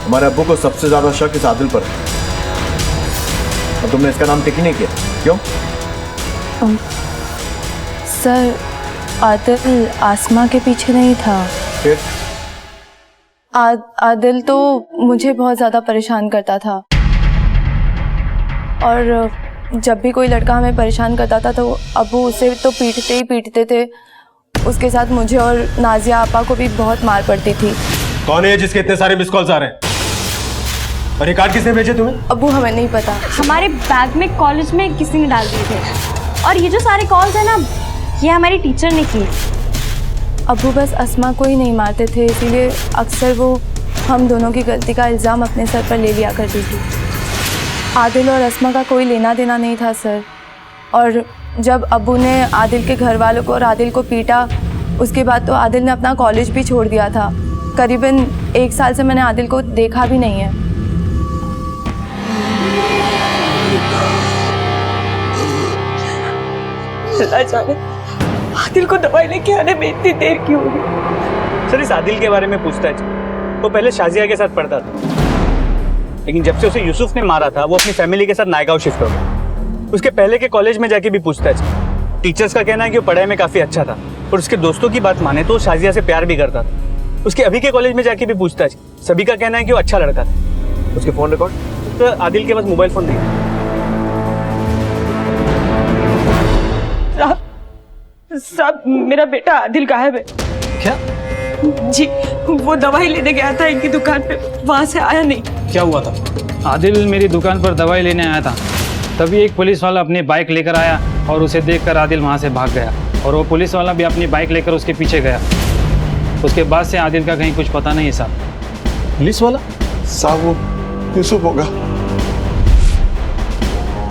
हमारे अब्बू को सबसे ज्यादा शक इस आदिल पर है, और तुमने इसका नाम टिक ही नहीं किया, क्यों? सर, आदिल आसमा के पीछे नहीं था। फिर? आदिल तो मुझे बहुत ज़्यादा परेशान करता था, और जब भी कोई लड़का हमें परेशान करता था तो अब्बू उसे तो पीटते ही पीटते थे। उसके साथ मुझे और नाजिया आपा को भी बहुत मार पड़ती थी। कौन है जिसके इतने सारे मिस कॉल्स आ रहे हैं? और ये कार्ड किसने भेजे तुम्हें? अब्बू हमें नहीं पता, हमारे बैग में कॉलेज में किसी ने डाल दिए थे। और ये जो सारे कॉल्स है ना, ये हमारी टीचर ने किए। अब्बू बस अस्मा को ही नहीं मारते थे, इसीलिए अक्सर वो हम दोनों की गलती का इल्ज़ाम अपने सर पर ले लिया करती थी। आदिल और अस्मा का कोई लेना देना नहीं था सर। और जब अब्बू ने आदिल के घर वालों को और आदिल को पीटा, उसके बाद तो आदिल ने अपना कॉलेज भी छोड़ दिया था। करीबन 1 साल से मैंने आदिल को देखा भी नहीं है। जाने आदिल को दवाई लेके आने में इतनी देर क्यों होगी? सर, इस आदिल के बारे में पूछताछ, वो पहले शाजिया के साथ पढ़ता था, लेकिन जब से उसे यूसुफ ने मारा था वो अपनी फैमिली के साथ नायगांव शिफ्ट हो गया। उसके पहले के कॉलेज में जाके भी पूछताछ, टीचर्स का कहना है कि वो पढ़ाई में काफी अच्छा था, और उसके दोस्तों की बात माने तो वो शाजिया से प्यार भी करता था। उसके अभी के कॉलेज में जाके भी पूछताछ, सभी का कहना है कि वो अच्छा लड़का था। उसके फोन रिकॉर्ड? तो आदिल के पास मोबाइल फोन नहीं। साहब, मेरा बेटा आदिल गायब है। क्या? जी, वो दवाई लेने गया था इनकी दुकान पे, वहाँ से आया नहीं। क्या हुआ था? आदिल मेरी दुकान पर दवाई लेने आया था, तभी एक पुलिस वाला अपनी बाइक लेकर आया और उसे देखकर आदिल वहाँ से भाग गया, और वो पुलिस वाला भी अपनी बाइक लेकर उसके पीछे गया। उसके बाद से आदिल का कहीं कुछ पता नहीं है साहब। पुलिस वाला? साहब वो यूसुफ होगा।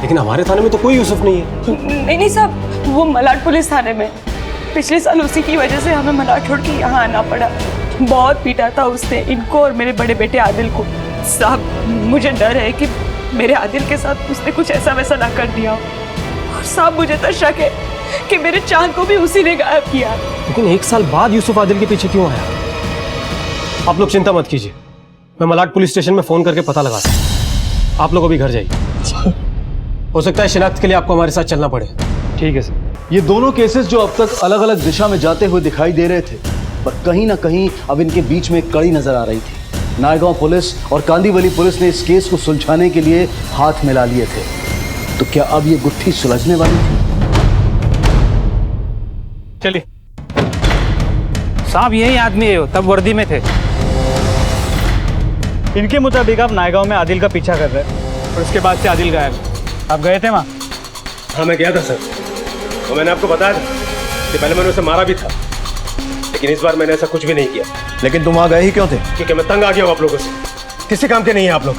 लेकिन हमारे थाने में तो कोई यूसुफ नहीं है। नहीं साहब, वो मलाड पुलिस थाने में। पिछले साल उसी की वजह से हमें मलाड छोड़ के यहाँ आना पड़ा। बहुत पीटा था उसने इनको और मेरे बड़े बेटे आदिल को। साहब, मुझे डर है कि मेरे आदिल के साथ उसने कुछ ऐसा वैसा ना कर दिया। और साहब, मुझे तो शक है कि मेरे चांद को भी उसी ने गायब किया। लेकिन 1 साल बाद यूसुफ आदिल के पीछे क्यों आया? आप लोग चिंता मत कीजिए, मैं मलाड पुलिस स्टेशन में फोन करके पता लगाता हूं। आप लोग अभी घर जाइए, हो सकता है शिनाख्त के लिए आपको हमारे साथ चलना पड़े। ठीक है सर। ये दोनों केसेस जो अब तक अलग अलग दिशा में जाते हुए दिखाई दे रहे थे, पर कहीं ना कहीं अब इनके बीच में एक कड़ी नजर आ रही थी। नायगांव पुलिस और कांदीवली पुलिस ने इस केस को सुलझाने के लिए हाथ मिला लिए थे। तो क्या अब ये गुत्थी सुलझने वाली थी? चलिए साहब, यही आदमी है, तब वर्दी में थे। इनके मुताबिक आप नायगांव में आदिल का पीछा कर रहे हैं और उसके बाद से आदिल गायब। आप गए थे वहाँ? हाँ, मैं गया था सर। तो मैंने आपको बताया था कि पहले मैंने उसे मारा भी था, लेकिन इस बार मैंने ऐसा कुछ भी नहीं किया। लेकिन तुम वहां गए ही क्यों थे? क्योंकि मैं तंग आ गया हूँ आप लोगों से। किसी काम के नहीं है आप लोग।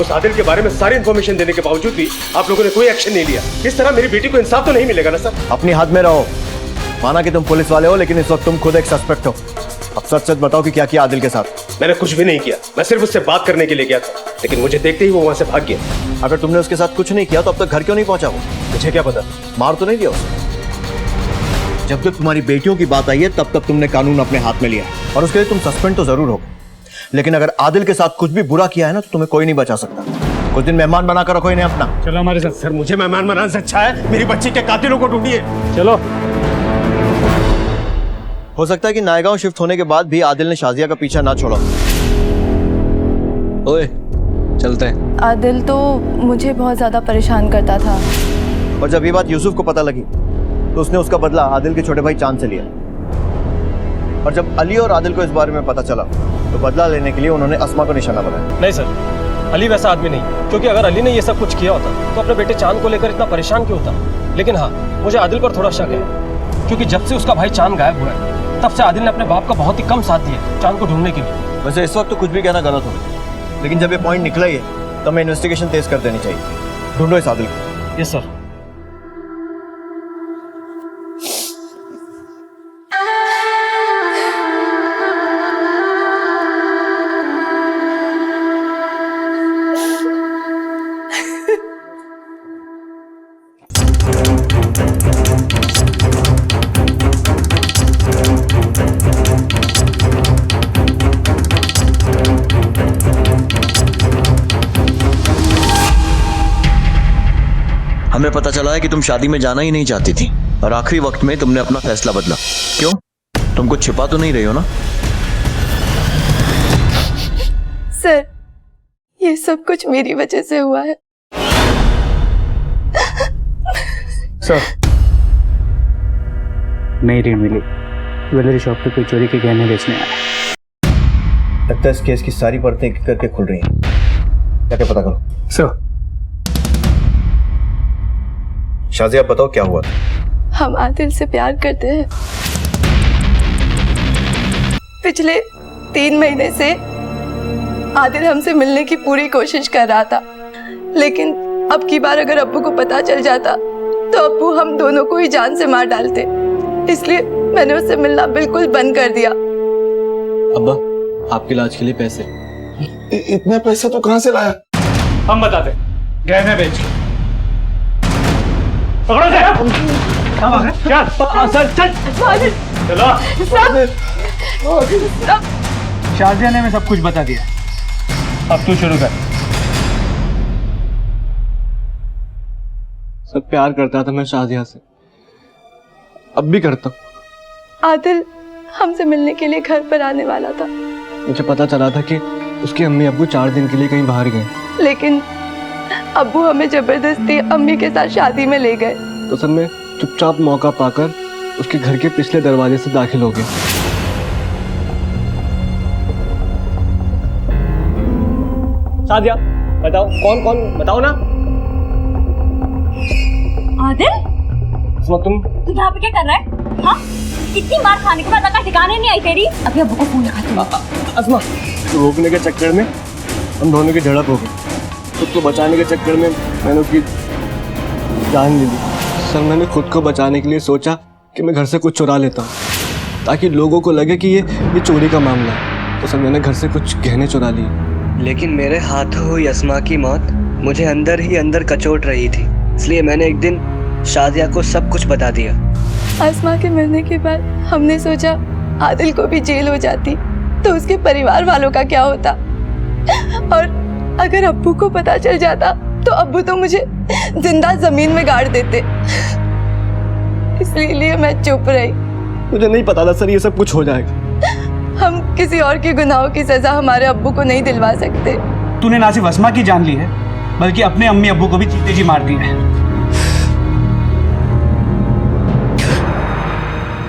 उस आदिल के बारे में सारी इन्फॉर्मेशन देने के बावजूद भी आप लोगों ने कोई एक्शन नहीं लिया। इस तरह मेरी बेटी को इंसाफ तो नहीं मिलेगा ना सर। अपनी हाथ में रहो। माना कि तुम पुलिस वाले हो, लेकिन इस वक्त तुम खुद एक सस्पेक्ट हो। अब सच सच बताओ कि क्या किया आदिल के साथ। मैंने कुछ भी नहीं किया, मैं सिर्फ उससे बात करने के लिए गया था, लेकिन मुझे देखते ही वो वहां से भाग गया। अगर तुमने उसके साथ कुछ नहीं किया तो अब तक घर क्यों नहीं पहुंचा वो? मुझे क्या पता, मार तो नहीं दिया उसे? जब तक तुम्हारी बेटियों की बात आई है तब तक तुमने कानून अपने हाथ में लिया है और उसके लिए तुम सस्पेंड तो जरूर हो, लेकिन अगर आदिल के साथ कुछ भी बुरा किया है ना तो तुम्हें कोई नहीं बचा सकता। कुछ दिन मेहमान बनाकर रखो इन्हें अपना। चलो हमारे साथ। सर मुझे मेहमान बनाने से अच्छा है मेरी बच्ची के कातिलों को ढूंढिए। चलो। हो सकता है कि नायगांव शिफ्ट होने के बाद भी आदिल ने शाजिया का पीछा ना छोड़ा। ओए चलते हैं। आदिल तो मुझे बहुत ज्यादा परेशान करता था और जब ये बात यूसुफ को पता लगी तो उसने उसका बदला आदिल के छोटे भाई चांद से लिया। और जब अली और आदिल को इस बारे में पता चला तो बदला लेने के लिए उन्होंने अस्मा को निशाना बनाया। नहीं सर, अली वैसा आदमी नहीं, क्योंकि अगर अली ने ये सब कुछ किया होता तो अपने बेटे चांद को लेकर इतना परेशान क्यों होता। लेकिन हाँ, मुझे आदिल पर थोड़ा शक है, क्योंकि जब से उसका भाई चांद गायब हुआ है तब से आदिल ने अपने बाप का बहुत ही कम साथ दिया चांद को ढूंढने के लिए। वैसे इस वक्त तो कुछ भी कहना गलत होगा, लेकिन जब ये पॉइंट निकला ही है तो हमें इन्वेस्टिगेशन तेज कर देनी चाहिए। ढूंढो इस आदिल को। Yes sir. हमें पता चला है कि तुम शादी में जाना ही नहीं चाहती थी और आखिरी वक्त में तुमने अपना फैसला बदला। क्यों? तुम कुछ छिपा तो नहीं रही हो ना? सर, ये सब कुछ मेरी वजह से हुआ है। सर, नई रीढ़ मिली, ज्वेलरी शॉप पे कोई चोरी के गहने बेचने आया। लगता है इस केस की सारी परतें एक करके खुल रही हैं। जाके पता करो। सर। शाजिया, आप बताओ क्या हुआ? हम आदिल से प्यार करते हैं। पिछले 3 महीने से आदिल हमसे मिलने की पूरी कोशिश कर रहा था, लेकिन अब की बार अगर अब्बू को पता चल जाता तो अब्बू हम दोनों को ही जान से मार डालते। इसलिए मैंने उससे मिलना बिल्कुल बंद कर दिया। अब्बा, आपके इलाज के लिए पैसे। इतने पैसे तो कहाँ से लाया? हम बताते, गहने बेच के। पकड़ो से। चल चल चलो। शाजिया ने मैं सब कुछ बता दिया, अब तू शुरू कर। सब प्यार करता था मैं शाजिया से, अब भी करता हूँ। आदिल हमसे मिलने के लिए घर पर आने वाला था। मुझे पता चला था कि उसके अम्मी अब्बू 4 दिन के लिए कहीं बाहर गए, लेकिन अब्बू हमें जबरदस्ती अम्मी के साथ शादी में ले गए। तो सब में चुपचाप मौका पाकर उसके घर के पिछले दरवाजे से दाखिल हो गए। शादिया, बताओ कौन कौन, बताओ ना। आदिल, तुम यहाँ पे क्या कर रहा है? हाँ? इतनी मार खाने के बाद अगर ठिकाने नहीं आई तेरी। अभी अब्बू को फोन लगाती हूँ। अस्मा, रोकने के चक्कर में हम दोनों की झड़प हो गई। खुद को बचाने के चक्कर में मैंने उसकी जान ले ली। सर, मैंने खुद को बचाने के लिए सोचा कि मैं घर से कुछ चुरा लेता हूँ ताकि लोगों को लगे कि ये चोरी का मामला है। तो सर, मैंने घर से कुछ गहने चुरा लिए। लेकिन मेरे हाथों हुई अस्मा की मौत मुझे अंदर ही अंदर कचोट रही थी, इसलिए मैंने एक दिन शादिया को सब कुछ बता दिया। अस्मा के मरने के बाद हमने सोचा आदिल को भी जेल हो जाती तो उसके परिवार वालों का क्या होता, और अगर अब्बू को पता चल जाता तो अब्बू तो मुझे जिंदा जमीन में गाड़ देते। इसलिए मैं चुप रही। मुझे नहीं पता था सर ये सब कुछ हो जाएगा। हम किसी और के गुनाहों की सजा हमारे अब्बू को नहीं दिलवा सकते। तूने ना सिर्फ अस्मा की जान ली है, बल्कि अपने अम्मी अब्बू को भी जीते जी मार दिया है।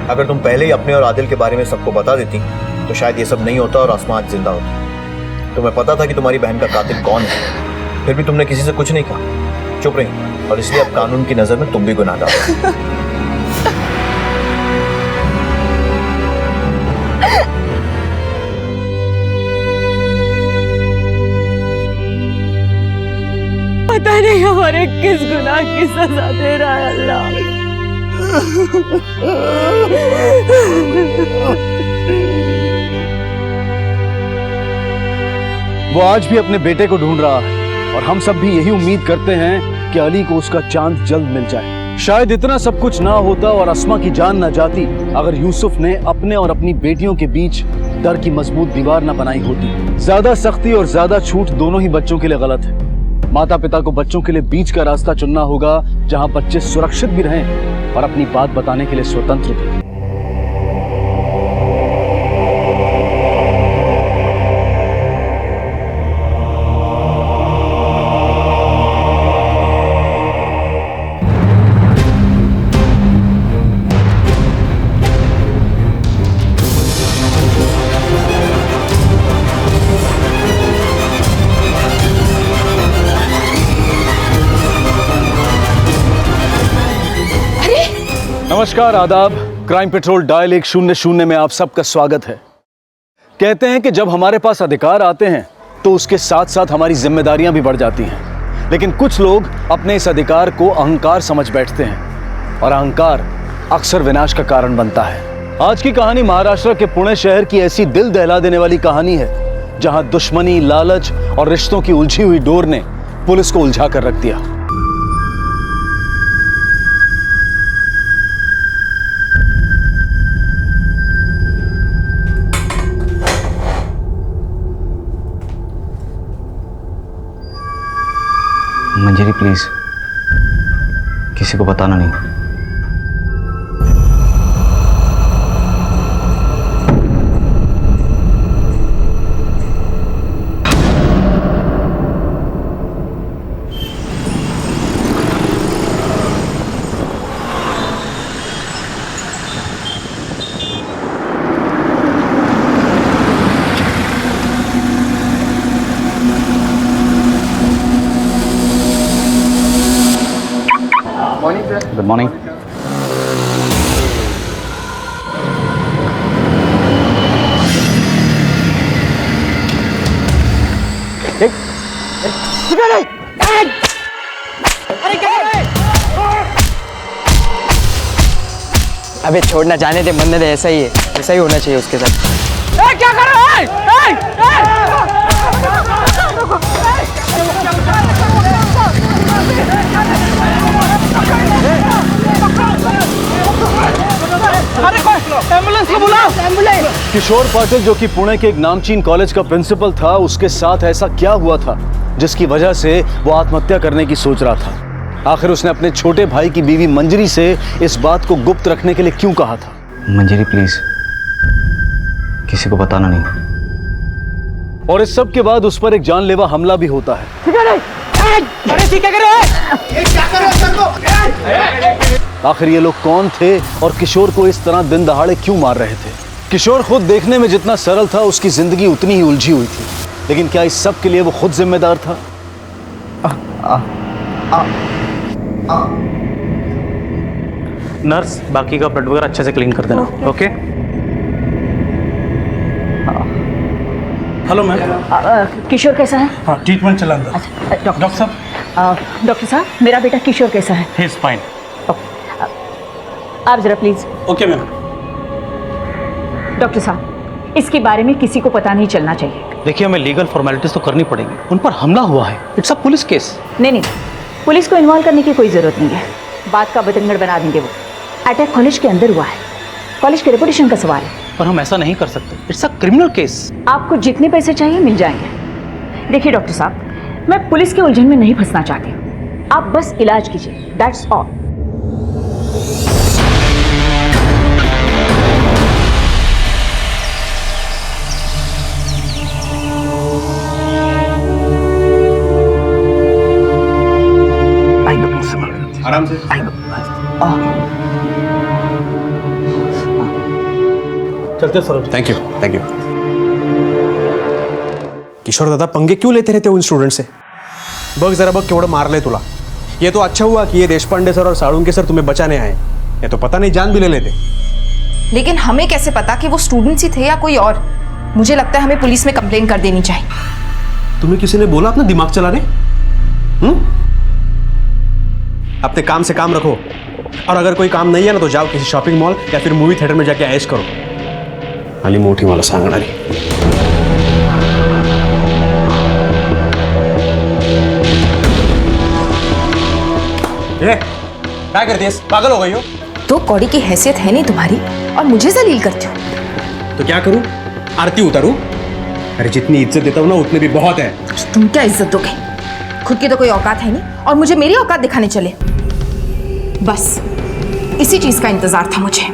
अगर तुम पहले ही अपने और आदिल के बारे में सबको बता देती तो शायद ये सब नहीं होता और आसमा आज जिंदा होती। तुम्हें पता था कि तुम्हारी बहन का कातिल कौन है, फिर भी तुमने किसी से कुछ नहीं कहा, चुप रही, और इसलिए अब कानून की नजर में तुम भी गुनाहगार हो। पता नहीं हमारे किस गुनाह की सजा दे रहा है अल्लाह। वो आज भी अपने बेटे को ढूंढ रहा है और हम सब भी यही उम्मीद करते हैं कि अली को उसका चांद जल्द मिल जाए। शायद इतना सब कुछ ना होता और अस्मा की जान ना जाती अगर यूसुफ ने अपने और अपनी बेटियों के बीच डर की मजबूत दीवार ना बनाई होती। ज्यादा सख्ती और ज्यादा छूट दोनों ही बच्चों के लिए गलत है। माता पिता को बच्चों के लिए बीच का रास्ता चुनना होगा जहां बच्चे सुरक्षित भी रहें और अपनी बात बताने के लिए स्वतंत्र भी। नमस्कार, आदाब। क्राइम पेट्रोल डायल 100 में आप सबका स्वागत है। कहते हैं कि जब हमारे पास अधिकार आते हैं तो उसके साथ साथ हमारी जिम्मेदारियां भी बढ़ जाती हैं। लेकिन कुछ लोग अपने इस अधिकार को अहंकार समझ बैठते हैं और अहंकार अक्सर विनाश का कारण बनता है। आज की कहानी महाराष्ट्र के पुणे शहर की ऐसी दिल दहला देने वाली कहानी है जहां दुश्मनी, लालच और रिश्तों की उलझी हुई डोर ने पुलिस को उलझा कर रख दिया। मंजरी प्लीज, किसी को बताना नहीं। Good morning. अबे छोड़ना, जाने दे, मन्नत है, ऐसा ही है, ऐसा ही होना चाहिए उसके साथ। क्या कर रहा है? अरे कोई एम्बुलेंस को बुलाओ। एम्बुलेंस। किशोर पाटिल, जो कि पुणे के एक नामचीन कॉलेज का प्रिंसिपल था, उसके साथ ऐसा क्या हुआ था जिसकी वजह से वो आत्महत्या करने की सोच रहा था? आखिर उसने अपने छोटे भाई की बीवी मंजरी से इस बात को गुप्त रखने के लिए क्यों कहा था? मंजरी प्लीज, किसी को बताना नहीं। और इस सब के बाद उस पर एक जानलेवा हमला भी होता है। अरे क्या कर रहे हो? आखिर ये लोग कौन थे और किशोर को इस तरह दिन दहाड़े क्यों मार रहे थे? किशोर खुद देखने में जितना सरल था, उसकी जिंदगी उतनी ही उलझी हुई थी। लेकिन क्या इस सब के लिए वो खुद जिम्मेदार था? नर्स, बाकी का ब्लड वगैरह अच्छे से क्लीन कर देना। ओके। Hello ma'am. किशोर कैसा है? हाँ, ट्रीटमेंट चला अंदर। डॉक्टर साहब, डॉक्टर साहब, मेरा बेटा किशोर कैसा है? He is fine. आप जरा प्लीज। Okay ma'am. डॉक्टर साहब, इसके बारे में किसी को पता नहीं चलना चाहिए। देखिए, हमें लीगल फॉर्मेलिटीज तो करनी पड़ेगी। उन पर हमला हुआ है, इट्स अ पुलिस केस। नहीं, पुलिस को इन्वॉल्व करने की कोई जरूरत नहीं है। बात का बतंगड़ बना देंगे वो। अटैक कॉलेज के अंदर हुआ है, कॉलेज के रेपुटेशन का सवाल है। पर हम ऐसा नहीं कर सकते, इट्स अ क्रिमिनल केस। आपको जितने पैसे चाहिए मिल जाएंगे। देखिए डॉक्टर साहब, मैं पुलिस के उलझन में नहीं फंसना चाहती हूँ। आप बस इलाज कीजिए, दैट्स ऑल। आराम से। चलते sir. Thank you, thank you. Kishore dada, पंगे क्यों लेते रहते हो उन स्टूडेंट से? बघ जरा बघ केवढं मारलंय तुला। ये तो अच्छा हुआ कि ये देशपांडे सर और साळुंके सर तुम्हें बचाने आए। ये तो पता नहीं जान भी ले लेते। लेकिन हमें कैसे पता कि वो स्टूडेंट्स ही थे या कोई और? मुझे लगता है हमें पुलिस में कंप्लेन कर देनी चाहिए। तुम्हें किसी ने बोला अपना दिमाग चलाने? अपने काम से काम रखो, और अगर कोई काम नहीं है ना तो जाओ किसी शॉपिंग मॉल या फिर मूवी थिएटर में जाके ऐश करो। आली मोठी मला सांगणारी। क्या करती है? पागल हो गई हो? तो कौड़ी की हैसियत है नहीं तुम्हारी और मुझे जलील करती हो। तो क्या करूं? आरती उतारूं? अरे जितनी इज्जत देता हूं ना उतने भी बहुत है। तुम क्या इज्जत दोगे? खुद की तो कोई औकात है नहीं और मुझे मेरी औकात दिखाने चले। बस इसी चीज का इंतजार था मुझे।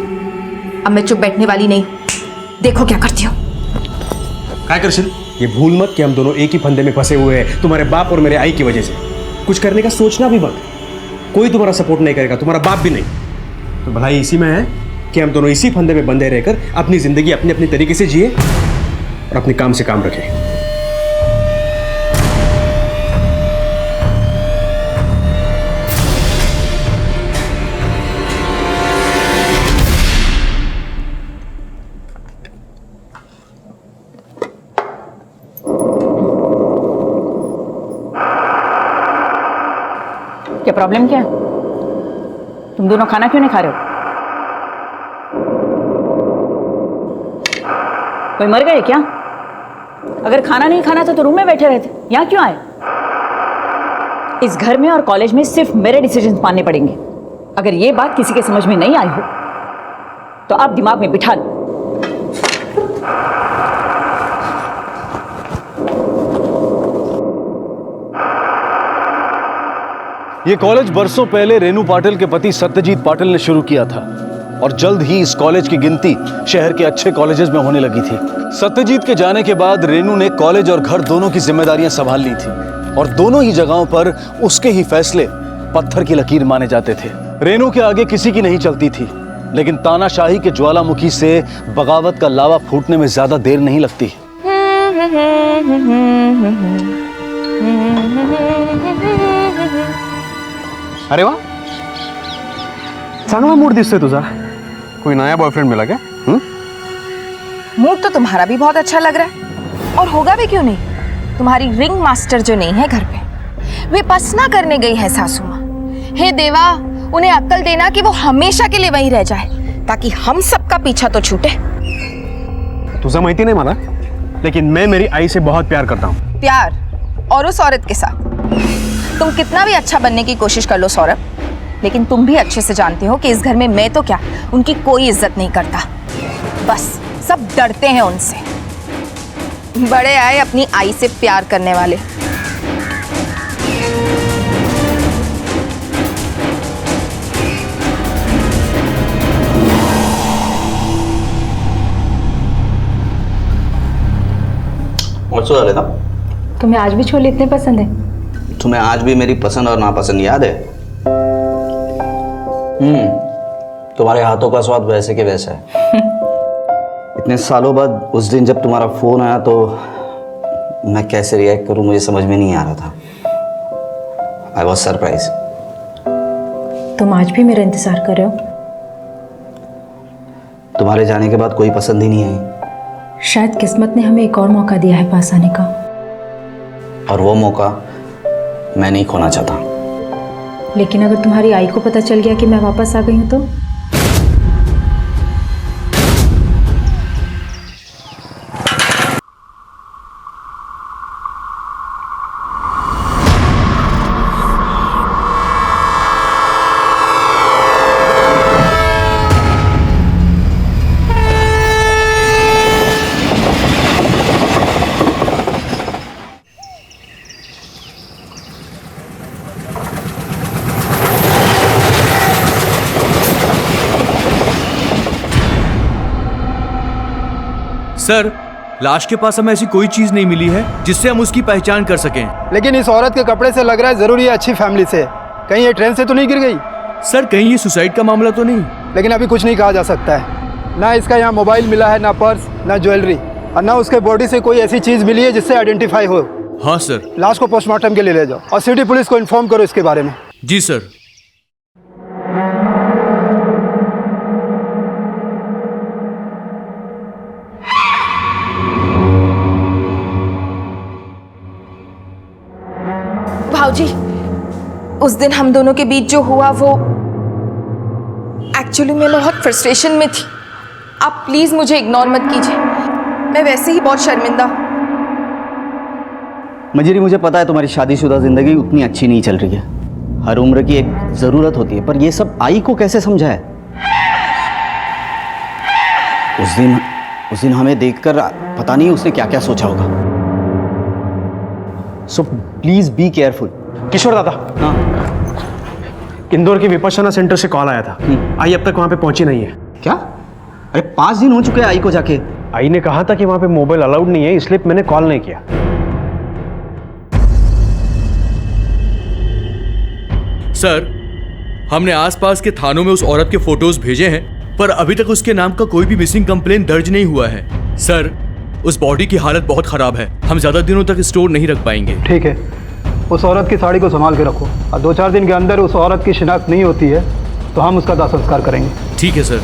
अब मैं चुप बैठने वाली नहीं, देखो क्या करती हूँ। क्या करशील? ये भूल मत कि हम दोनों एक ही फंदे में फंसे हुए हैं, तुम्हारे बाप और मेरे आई की वजह से। कुछ करने का सोचना भी मत। कोई तुम्हारा सपोर्ट नहीं करेगा, तुम्हारा बाप भी नहीं। तो भलाई इसी में है कि हम दोनों इसी फंदे में बंधे रहकर अपनी जिंदगी अपने अपने तरीके से जिए और अपने काम से काम रखें। क्या प्रॉब्लम क्या है? तुम दोनों खाना क्यों नहीं खा रहे हो? कोई मर गए क्या? अगर खाना नहीं खाना था तो रूम में बैठे रहते, यहाँ क्यों आए? इस घर में और कॉलेज में सिर्फ मेरे डिसीजन मानने पड़ेंगे। अगर ये बात किसी के समझ में नहीं आई हो तो आप दिमाग में बिठा लो। ये कॉलेज बरसों पहले रेनू पाटिल के पति सत्यजीत पाटिल ने शुरू किया था और जल्द ही इस कॉलेज की गिनती शहर के अच्छे कॉलेजेस में होने लगी थी। सत्यजीत के जाने के बाद रेनू ने कॉलेज और घर दोनों की जिम्मेदारियां संभाल ली थी और दोनों ही जगहों पर उसके ही फैसले पत्थर की लकीर माने जाते थे। रेनू के आगे किसी की नहीं चलती थी, लेकिन तानाशाही के ज्वालामुखी से बगावत का लावा फूटने में ज्यादा देर नहीं लगती। अरे वाह, चांगला मूड दिसतोय तुझा। कोई नया बॉयफ्रेंड मिला क्या? मूड तो तुम्हारा भी बहुत अच्छा लग रहा है और होगा भी क्यों नहीं। तुम्हारी रिंग मास्टर जो नहीं है घर पे, वे पसना करने गई है सासू माँ। हे देवा, उन्हें अक्ल देना कि वो हमेशा के लिए वहीं रह जाए ताकि हम सबका पीछा तो छूटे। तुझा माहिती नहीं मला, लेकिन मैं मेरी आई से बहुत प्यार करता हूँ। प्यार? और उस औरत के साथ? तुम कितना भी अच्छा बनने की कोशिश कर लो सौरभ, लेकिन तुम भी अच्छे से जानते हो कि इस घर में मैं तो क्या, उनकी कोई इज्जत नहीं करता। बस सब डरते हैं उनसे। बड़े आए अपनी आई से प्यार करने वाले। मचुआ लेना। तुम्हें आज भी छोले इतने पसंद है? तुम्हें आज भी मेरी पसंद और नापसंद याद है? तुम्हारे हाथों का स्वाद वैसे के वैसा है। इतने सालों बाद उस दिन जब तुम्हारा फोन आया तो मैं कैसे रिएक्ट करूं मुझे समझ में नहीं आ रहा था। I was surprise. तुम आज भी मेरा इंतजार कर रहे हो? तुम्हारे जाने के बाद कोई पसंद ही नहीं आई। शायद किस्मत ने हमें एक और मौका दिया है पास आने का, और वो मौका मैं नहीं खोना चाहता। लेकिन अगर तुम्हारी आई को पता चल गया कि मैं वापस आ गई हूं तो? सर, लाश के पास हमें ऐसी कोई चीज नहीं मिली है जिससे हम उसकी पहचान कर सकें। लेकिन इस औरत के कपड़े से लग रहा है जरूर ये अच्छी फैमिली से। कहीं ये ट्रेन से तो नहीं गिर गई? सर, कहीं ये सुसाइड का मामला तो नहीं? लेकिन अभी कुछ नहीं कहा जा सकता है। ना इसका यहाँ मोबाइल मिला है, ना पर्स, ना ज्वेलरी, और ना उसके बॉडी से कोई ऐसी चीज मिली है जिससे आइडेंटिफाई हो। हाँ सर। लाश को पोस्टमार्टम के लिए ले जाओ और सिटी पुलिस को इन्फॉर्म करो इसके बारे में। जी सर। भाऊजी, उस दिन हम दोनों के बीच जो हुआ वो एक्चुअली मैं बहुत फ्रस्ट्रेशन में थी। आप प्लीज मुझे इग्नोर मत कीजिए, मैं वैसे ही बहुत शर्मिंदा हूँ। मंजरी, मुझे पता है तुम्हारी शादीशुदा जिंदगी उतनी अच्छी नहीं चल रही है। हर उम्र की एक जरूरत होती है, पर ये सब आई को कैसे समझाए? उस दिन हमें देखकर पता नहीं उसने क्या क्या सोचा होगा। So please be careful. Kishore dada, हाँ, इंदौर के विपश्यना सेंटर से कॉल आया था। आई अब तक वहां पे पहुंची नहीं है। क्या? अरे 5 दिन हो चुके हैं आई को जाके। आई ने कहा था कि वहां पे मोबाइल अलाउड नहीं है, इसलिए मैंने कॉल नहीं किया। सर, हमने आसपास के थानों में उस औरत के फोटोज भेजे हैं, पर अभी तक उसके नाम का कोई भी मिसिंग कंप्लेंट दर्ज नहीं हुआ है। सर, उस बॉडी की हालत बहुत खराब है, हम ज्यादा दिनों तक स्टोर नहीं रख पाएंगे। ठीक है, उस औरत की साड़ी को संभाल के रखो और 2-4 दिन के अंदर उस औरत की शिनाख्त नहीं होती है तो हम उसका दाह संस्कार करेंगे। ठीक है सर।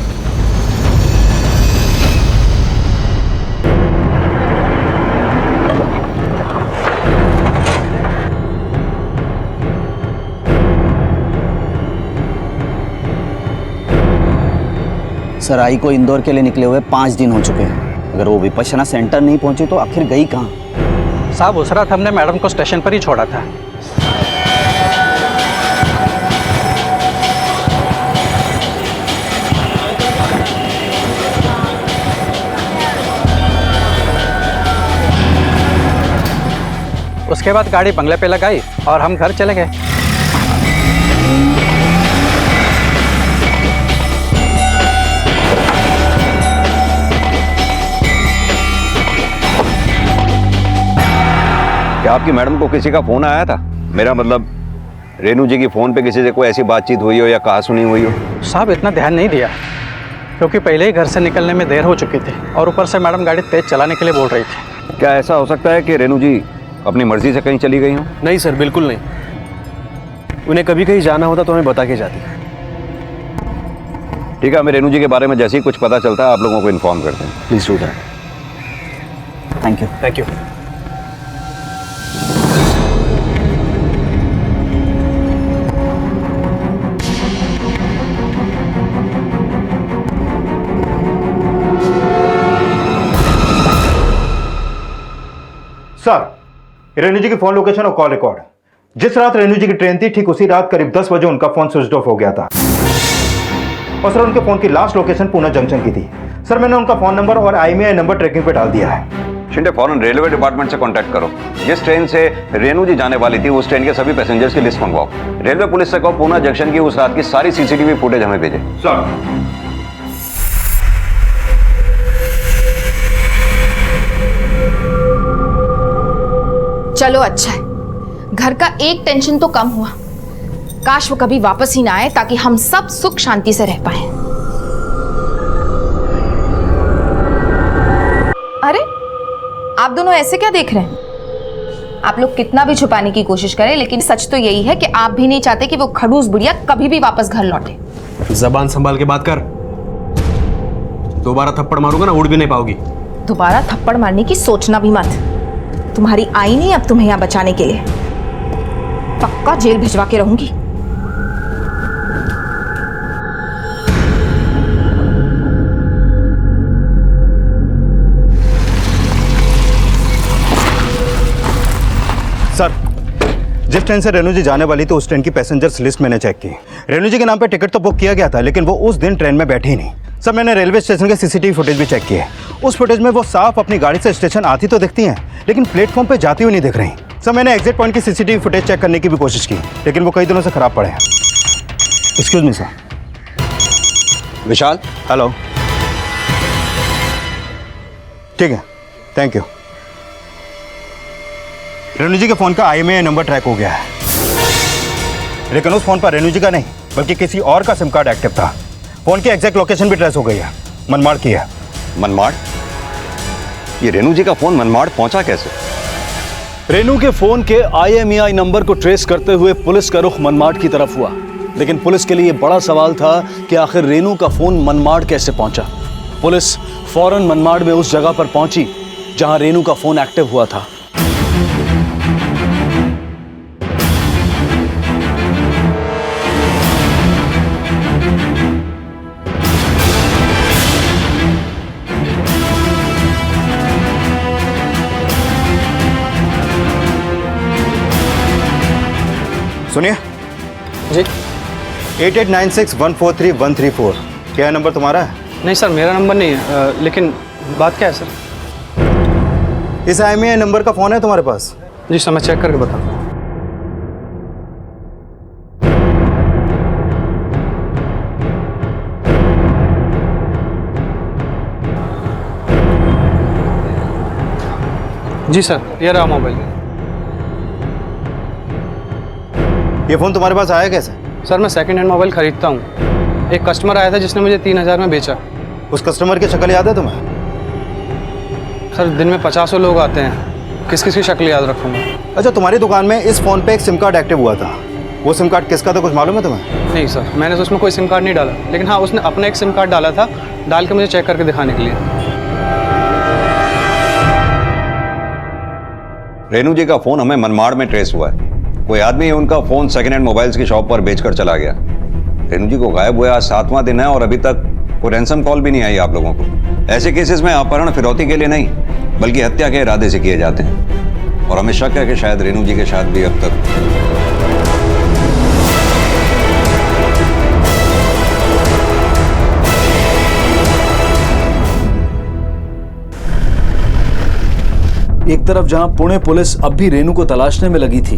सर, आई को इंदौर के लिए निकले हुए 5 दिन हो चुके हैं। अगर वो विपश्यना सेंटर नहीं पहुंची तो आखिर गई कहाँ? साहब, उस रात हमने मैडम को स्टेशन पर ही छोड़ा था। उसके बाद गाड़ी बंगले पे लगाई और हम घर चले गए। क्या आपकी मैडम को किसी का फोन आया था? मेरा मतलब रेनू जी की फोन पे किसी से कोई ऐसी बातचीत हुई हो या कहा सुनी हुई हो? साहब, इतना ध्यान नहीं दिया क्योंकि पहले ही घर से निकलने में देर हो चुकी थी और ऊपर से मैडम गाड़ी तेज चलाने के लिए बोल रही थी। क्या ऐसा हो सकता है कि रेनू जी अपनी मर्जी से कहीं चली गई हो? नहीं सर, बिल्कुल नहीं। उन्हें कभी कहीं जाना होता तो हमें बता के जाती। ठीक है, हमें रेनू जी के बारे में जैसे ही कुछ पता चलता है आप लोगों को इन्फॉर्म करते हैं। Please do that. Thank you. Thank you. Sir, Renu ji की फोन लोकेशन और कॉल रिकॉर्ड। जिस रात रेनू जी की ट्रेन थी ठीक उसी रात करीब 10 बजे उनका फोन स्विच ऑफ हो गया था। और सर, उनके फोन की लास्ट लोकेशन पूना जंक्शन की थी। सर, मैंने उनका फोन नंबर और IMEI नंबर ट्रैकिंग पे डाल दिया है। शिंदे, फौरन रेलवे डिपार्टमेंट से कांटेक्ट करो। जिस ट्रेन से रेनू जी जाने वाली थी उस ट्रेन के सभी पैसेंजर्स की लिस्ट मंगवाओ। रेलवे पुलिस से कहो पूना जंक्शन की उस रात की सारी CCTV फुटेज हमें भेजे। सर। चलो अच्छा है, घर का एक टेंशन तो कम हुआ। काश वो कभी वापस ही ना आए ताकि हम सब सुख शांति से रह पाए। अरे, आप दोनों ऐसे क्या देख रहे हैं? आप लोग कितना भी छुपाने की कोशिश करें लेकिन सच तो यही है कि आप भी नहीं चाहते कि वो खड़ूस बुढ़िया कभी भी वापस घर लौटे। जबान संभाल के बात कर। दोबारा थप्पड़ मारूंगा ना, उड़ भी नहीं पाओगी। दोबारा थप्पड़ मारने की सोचना भी मत। तुम्हारी आई नहीं अब तुम्हें यहां बचाने के लिए। पक्का जेल भिजवा के रहूंगी। सर, जिस ट्रेन से रेनू जी जाने वाली थी उस ट्रेन की पैसेंजर्स लिस्ट मैंने चेक की। रेनू जी के नाम पे टिकट तो बुक किया गया था लेकिन वो उस दिन ट्रेन में बैठी ही नहीं। सर, मैंने रेलवे स्टेशन के CCTV फुटेज भी चेक किए। उस फुटेज में वो साफ अपनी गाड़ी से स्टेशन आती तो दिखती हैं लेकिन प्लेटफॉर्म पे जाती हुई नहीं दिख रही। सर, मैंने एग्जिट पॉइंट की CCTV फुटेज चेक करने की भी कोशिश की लेकिन वो कई दिनों से खराब पड़े हैं। Excuse me sir. Vishal, hello. ठीक है, थैंक यू। रेनू जी के फोन का IMEI नंबर ट्रैक हो गया है लेकिन उस फोन पर रेनू जी का नहीं बल्कि किसी और का सिम कार्ड एक्टिव था। फोन की एग्जैक्ट लोकेशन भी ट्रेस हो गई है, मनमाड़ की है। मनमाड़? ये रेनू जी का फोन मनमाड़ पहुंचा कैसे? रेनू के फोन के IMEI नंबर को ट्रेस करते हुए पुलिस का रुख मनमाड़ की तरफ हुआ, लेकिन पुलिस के लिए बड़ा सवाल था कि आखिर रेनू का फोन मनमाड़ कैसे पहुंचा। पुलिस फौरन मनमाड़ में उस जगह पर पहुंची जहां रेनू का फोन एक्टिव हुआ था। सुनिए, जी 8896143134। क्या है नंबर तुम्हारा है? नहीं सर, मेरा नंबर नहीं है, लेकिन बात क्या है सर? इस IMEI नंबर का फ़ोन है तुम्हारे पास? जी सर, मैं चेक करके बताऊँ। जी सर, ये रहा मोबाइल। ये फ़ोन तुम्हारे पास आया कैसे? सर, मैं सेकंड हैंड मोबाइल खरीदता हूँ। एक कस्टमर आया था जिसने मुझे 3000 में बेचा। उस कस्टमर की शक्ल याद है तुम्हें? सर, दिन में 50 लोग आते हैं, किस किस की शक्ल याद रखूँगा? अच्छा, तुम्हारी दुकान में इस फ़ोन पे एक सिम कार्ड एक्टिव हुआ था। वो सिम कार्ड किसका था, कुछ मालूम है तुम्हें? नहीं सर, मैंने तो उसमें कोई सिम कार्ड नहीं डाला, लेकिन हाँ, उसने अपना एक सिम कार्ड डाला था, डाल के मुझे चेक करके दिखाने के लिए। रेनू जी का फोन हमें मनमाड़ में ट्रेस हुआ है। कोई आदमी उनका फोन सेकंड हैंड मोबाइल्स की शॉप पर बेचकर चला गया। रेनू जी को गायब हुए आज 7वां दिन है और अभी तक कोई रैंसम कॉल भी नहीं आई आप लोगों को। ऐसे केसेस में अपहरण फिरौती के लिए नहीं बल्कि हत्या के इरादे से किए जाते हैं और हमें शक है कि शायद रेनू जी के साथ भी अब तक एक तरफ जहां पुणे पुलिस अब भी रेनू को तलाशने में लगी थी,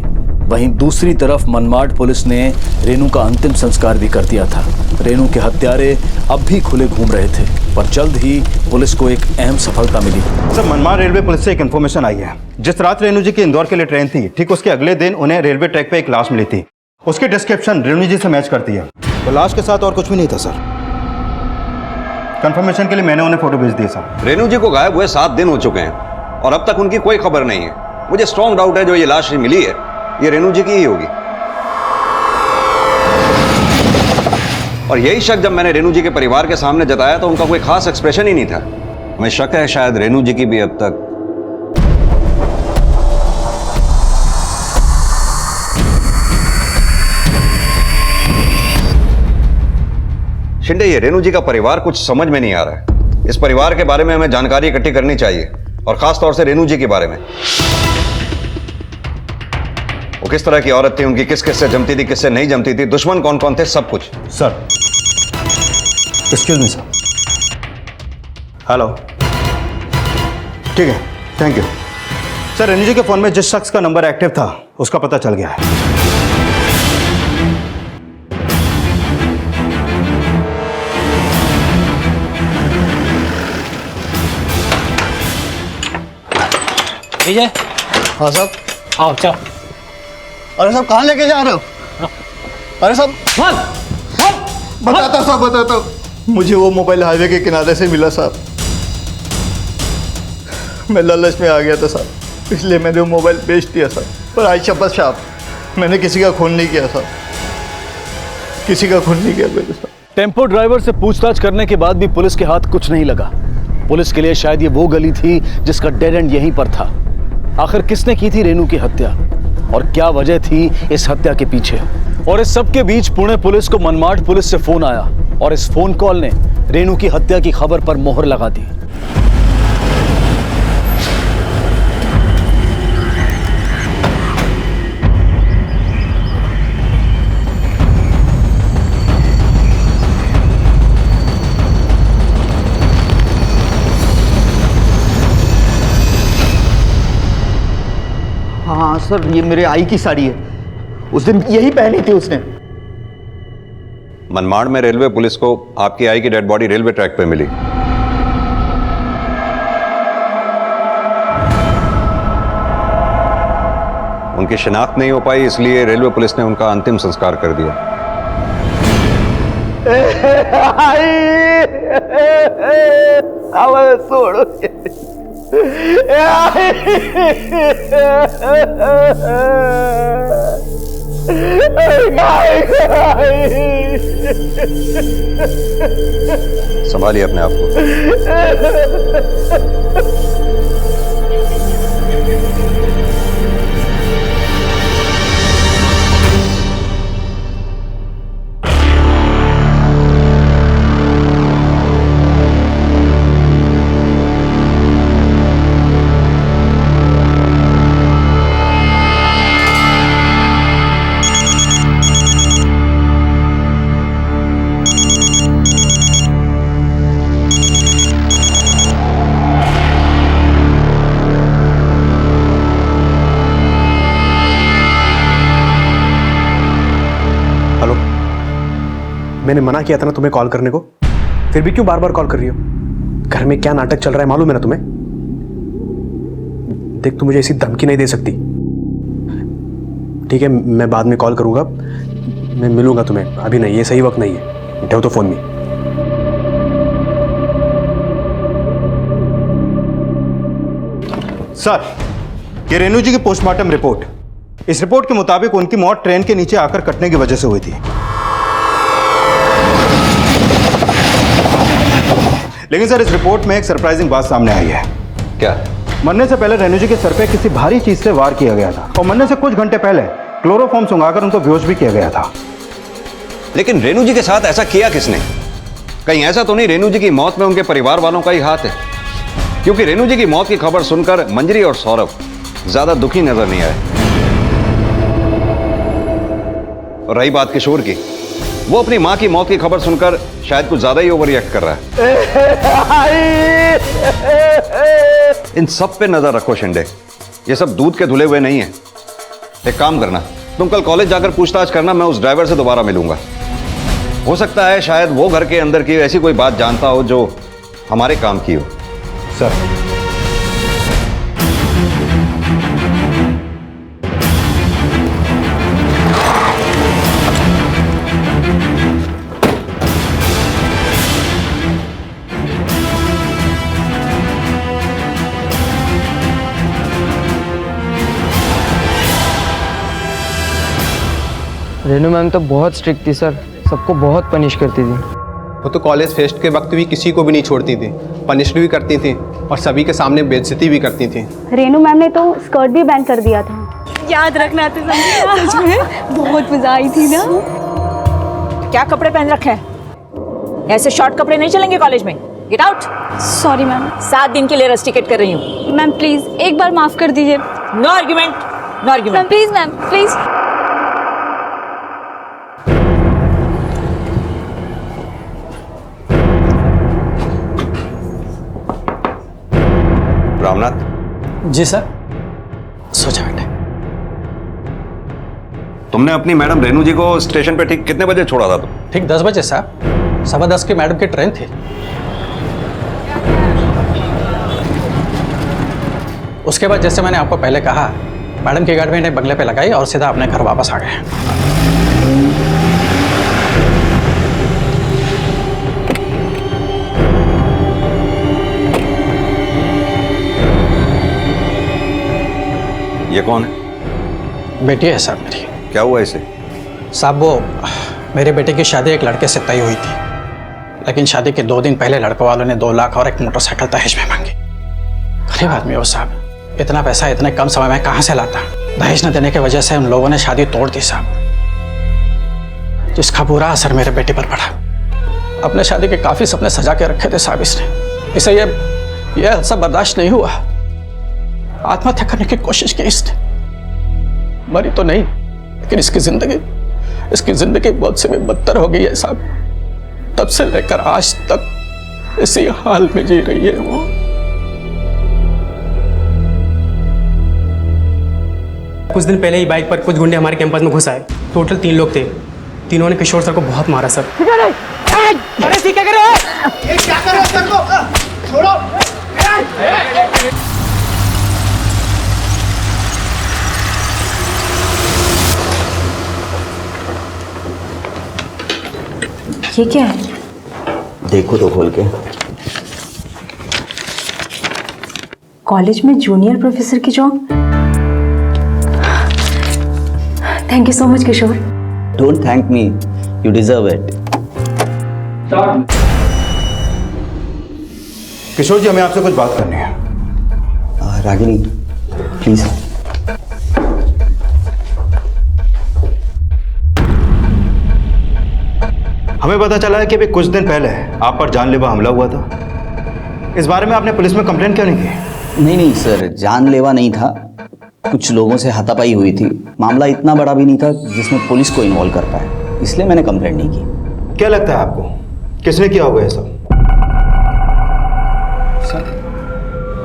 वहीं दूसरी तरफ मनमाड़ पुलिस ने रेनू का अंतिम संस्कार भी कर दिया था। रेनू के हत्यारे अब भी खुले घूम रहे थे, पर जल्द ही पुलिस को एक अहम सफलता मिली। सर, मनमाड़ रेलवे पुलिस से एक इन्फॉर्मेशन आई है। जिस रात रेनू जी की इंदौर के लिए ट्रेन थी, ठीक उसके अगले दिन उन्हें रेलवे ट्रैक पे एक लाश मिली थी। उसकी डिस्क्रिप्शन रेनू जी से मैच करती है। तो लाश के साथ और कुछ भी नहीं था सर। कंफर्मेशन के लिए मैंने उन्हें फोटो भेज दी सर। रेनू जी को गायब हुए 7 दिन हो चुके हैं और अब तक उनकी कोई खबर नहीं है। मुझे स्ट्रॉन्ग डाउट है जो ये लाश मिली है ये रेनू जी की ही होगी। और यही शक जब मैंने रेनू जी के परिवार के सामने जताया तो उनका कोई खास एक्सप्रेशन ही नहीं था। हमें शक है शायद रेनू जी की भी अब तक शिंदे, ये रेनू जी का परिवार कुछ समझ में नहीं आ रहा है। इस परिवार के बारे में हमें जानकारी इकट्ठी करनी चाहिए और खास तौर से रेनू जी के बारे में। वो किस तरह की औरत थी, उनकी किस किस से जमती थी, किससे नहीं जमती थी, दुश्मन कौन कौन थे, सब कुछ। Sir, excuse me sir. Hello, ठीक है, थैंक यू सर। रेनू जी के फोन में जिस शख्स का नंबर एक्टिव था उसका पता चल गया है। विजय। हाँ साहब। आओ चलो। अरे साहब कहाँ लेके जा रहे हो? अरे साहब बताता साहब, बताता हूँ। मुझे वो मोबाइल हाईवे के किनारे से मिला साहब। मैं लालच में आ गया था साहब, इसलिए मैंने वो मोबाइल बेच दिया साहब। पर आई शपथ साहब, मैंने किसी का खून नहीं किया साहब, किसी का खून नहीं किया मैंने साहब। टेम्पो ड्राइवर से पूछताछ करने के बाद भी पुलिस के हाथ कुछ नहीं लगा। पुलिस के लिए शायद ये वो गली थी जिसका डेड एंड यहीं पर था। आखिर किसने की थी रेनू की हत्या और क्या वजह थी इस हत्या के पीछे? और इस सब के बीच पुणे पुलिस को मनमाड़ पुलिस से फोन आया और इस फोन कॉल ने रेनू की हत्या की खबर पर मोहर लगा दी। हाँ सर, ये मेरे आई की साड़ी है, उस दिन यही पहनी थी उसने। मनमाड़ में रेलवे पुलिस को आपकी आई की डेड बॉडी रेलवे ट्रैक पे मिली। उनकी शिनाख्त नहीं हो पाई, इसलिए रेलवे पुलिस ने उनका अंतिम संस्कार कर दिया। छोड़ो संभालिए अपने आप को। मैंने मना किया था ना तुम्हें कॉल करने को, फिर भी क्यों बार बार कॉल कर रही हो? घर में क्या नाटक चल रहा है मालूम है ना तुम्हें? देख, तू मुझे ऐसी धमकी नहीं दे सकती। ठीक है, मैं बाद में कॉल करूंगा, मैं मिलूंगा तुम्हें, अभी नहीं, ये सही वक्त नहीं है। उठाओ तो फोन में। सर, ये रेणु जी की पोस्टमार्टम रिपोर्ट, इस रिपोर्ट के मुताबिक उनकी मौत ट्रेन के नीचे आकर कटने की वजह से हुई थी। लेकिन सर, इस रिपोर्ट में एक सरप्राइजिंग बात सामने आई है। क्या? मरने से पहले रेणु जी के सर पे किसी भारी चीज से वार किया गया था और मरने से कुछ घंटे पहले क्लोरोफॉर्म सुंघाकर उनको बेहोश भी किया गया था। लेकिन रेणु जी के साथ ऐसा किया किसने? कहीं ऐसा तो नहीं रेणु जी की मौत में उनके परिवार वालों का ही हाथ है? क्योंकि रेणु जी की मौत की खबर सुनकर मंजरी और सौरभ ज्यादा दुखी नजर नहीं आए। और रही बात किशोर की, वो अपनी मां की मौत की खबर सुनकर शायद कुछ ज्यादा ही ओवर रिएक्ट कर रहा है। इन सब पे नजर रखो शिंदे, ये सब दूध के धुले हुए नहीं है। एक काम करना, तुम कल कॉलेज जाकर पूछताछ करना, मैं उस ड्राइवर से दोबारा मिलूंगा। हो सकता है शायद वो घर के अंदर की ऐसी कोई बात जानता हो जो हमारे काम की हो। सर, रेनू मैम तो बहुत स्ट्रिक्ट थी सर, सबको बहुत पनिश करती थी। वो तो कॉलेज फेस्ट के वक्त भी किसी को भी नहीं छोड़ती थी, पनिश भी करती थी और सभी के सामने बेइज्जती भी करती थी। रेनू मैम ने तो स्कर्ट भी बैन कर दिया था। याद रखना सच में बहुत मजा आई थी ना। क्या कपड़े पहन रखे हैं? ऐसे शॉर्ट कपड़े नहीं चलेंगे कॉलेज में। Get out. Sorry ma'am. 7 दिन के लिए रस्टिकेट कर रही हूँ। मैम प्लीज एक बार माफ कर दीजिए। No argument, no argument. Please ma'am, please. Ramnath. जी सर। सोचा बेटे। तुमने अपनी मैडम रेणु जी को स्टेशन पे ठीक कितने बजे छोड़ा था तुम? ठीक 10 बजे साहब, 10:15 की मैडम की ट्रेन थी। उसके बाद जैसे मैंने आपको पहले कहा, मैडम की गाड़ी मैंने बंगले पे लगाई और सीधा अपने घर वापस आ गए। ये कौन है? बेटी है साहब मेरी। क्या हुआ इसे? साहब वो मेरे बेटे की शादी एक लड़के से तय हुई थी, लेकिन शादी के 2 दिन पहले लड़के वालों ने 2 लाख और एक मोटरसाइकिल दहेज में मांगी। गरीब आदमी हो साहब, इतना पैसा इतने कम समय में कहाँ से लाता? दहेज न देने की वजह से उन लोगों ने शादी तोड़ दी साहब, जिसका बुरा असर मेरे बेटे पर पड़ा। अपने शादी के काफी सपने सजा के रखे थे साहब इसने। इसे ये सब बर्दाश्त नहीं हुआ, आत्महत्या करने की कोशिश की इसने। मरी तो नहीं, लेकिन इसकी जिंदगी बहुत से में बदतर हो गई है साहब। तब से लेकर आज तक इसी हाल में जी रही है वो। कुछ दिन पहले ही बाइक पर कुछ गुंडे हमारे कैंपस में घुस आए। टोटल 3 लोग थे। तीनों ने किशोर सर को बहुत मारा सर। अरे ठीक है, ये क्या कर रहे हो सर को? छोड़ो। ये क्या है? देखो तो खोल के। कॉलेज में जूनियर प्रोफेसर की job. Thank you so much Kishore. Don't thank me, you deserve it. Kishore ji, हमें आपसे कुछ बात करनी है। रागिनी प्लीज। हमें पता चला है कि अभी कुछ दिन पहले आप पर जानलेवा हमला हुआ था। इस बारे में आपने पुलिस में कंप्लेंट क्यों नहीं की? नहीं सर, जानलेवा नहीं था, कुछ लोगों से हाथापाई हुई थी। मामला इतना बड़ा भी नहीं था जिसमें पुलिस को इन्वॉल्व कर पाए, इसलिए मैंने कंप्लेंट नहीं की। क्या लगता है आपको किसने किया होगा ये सब?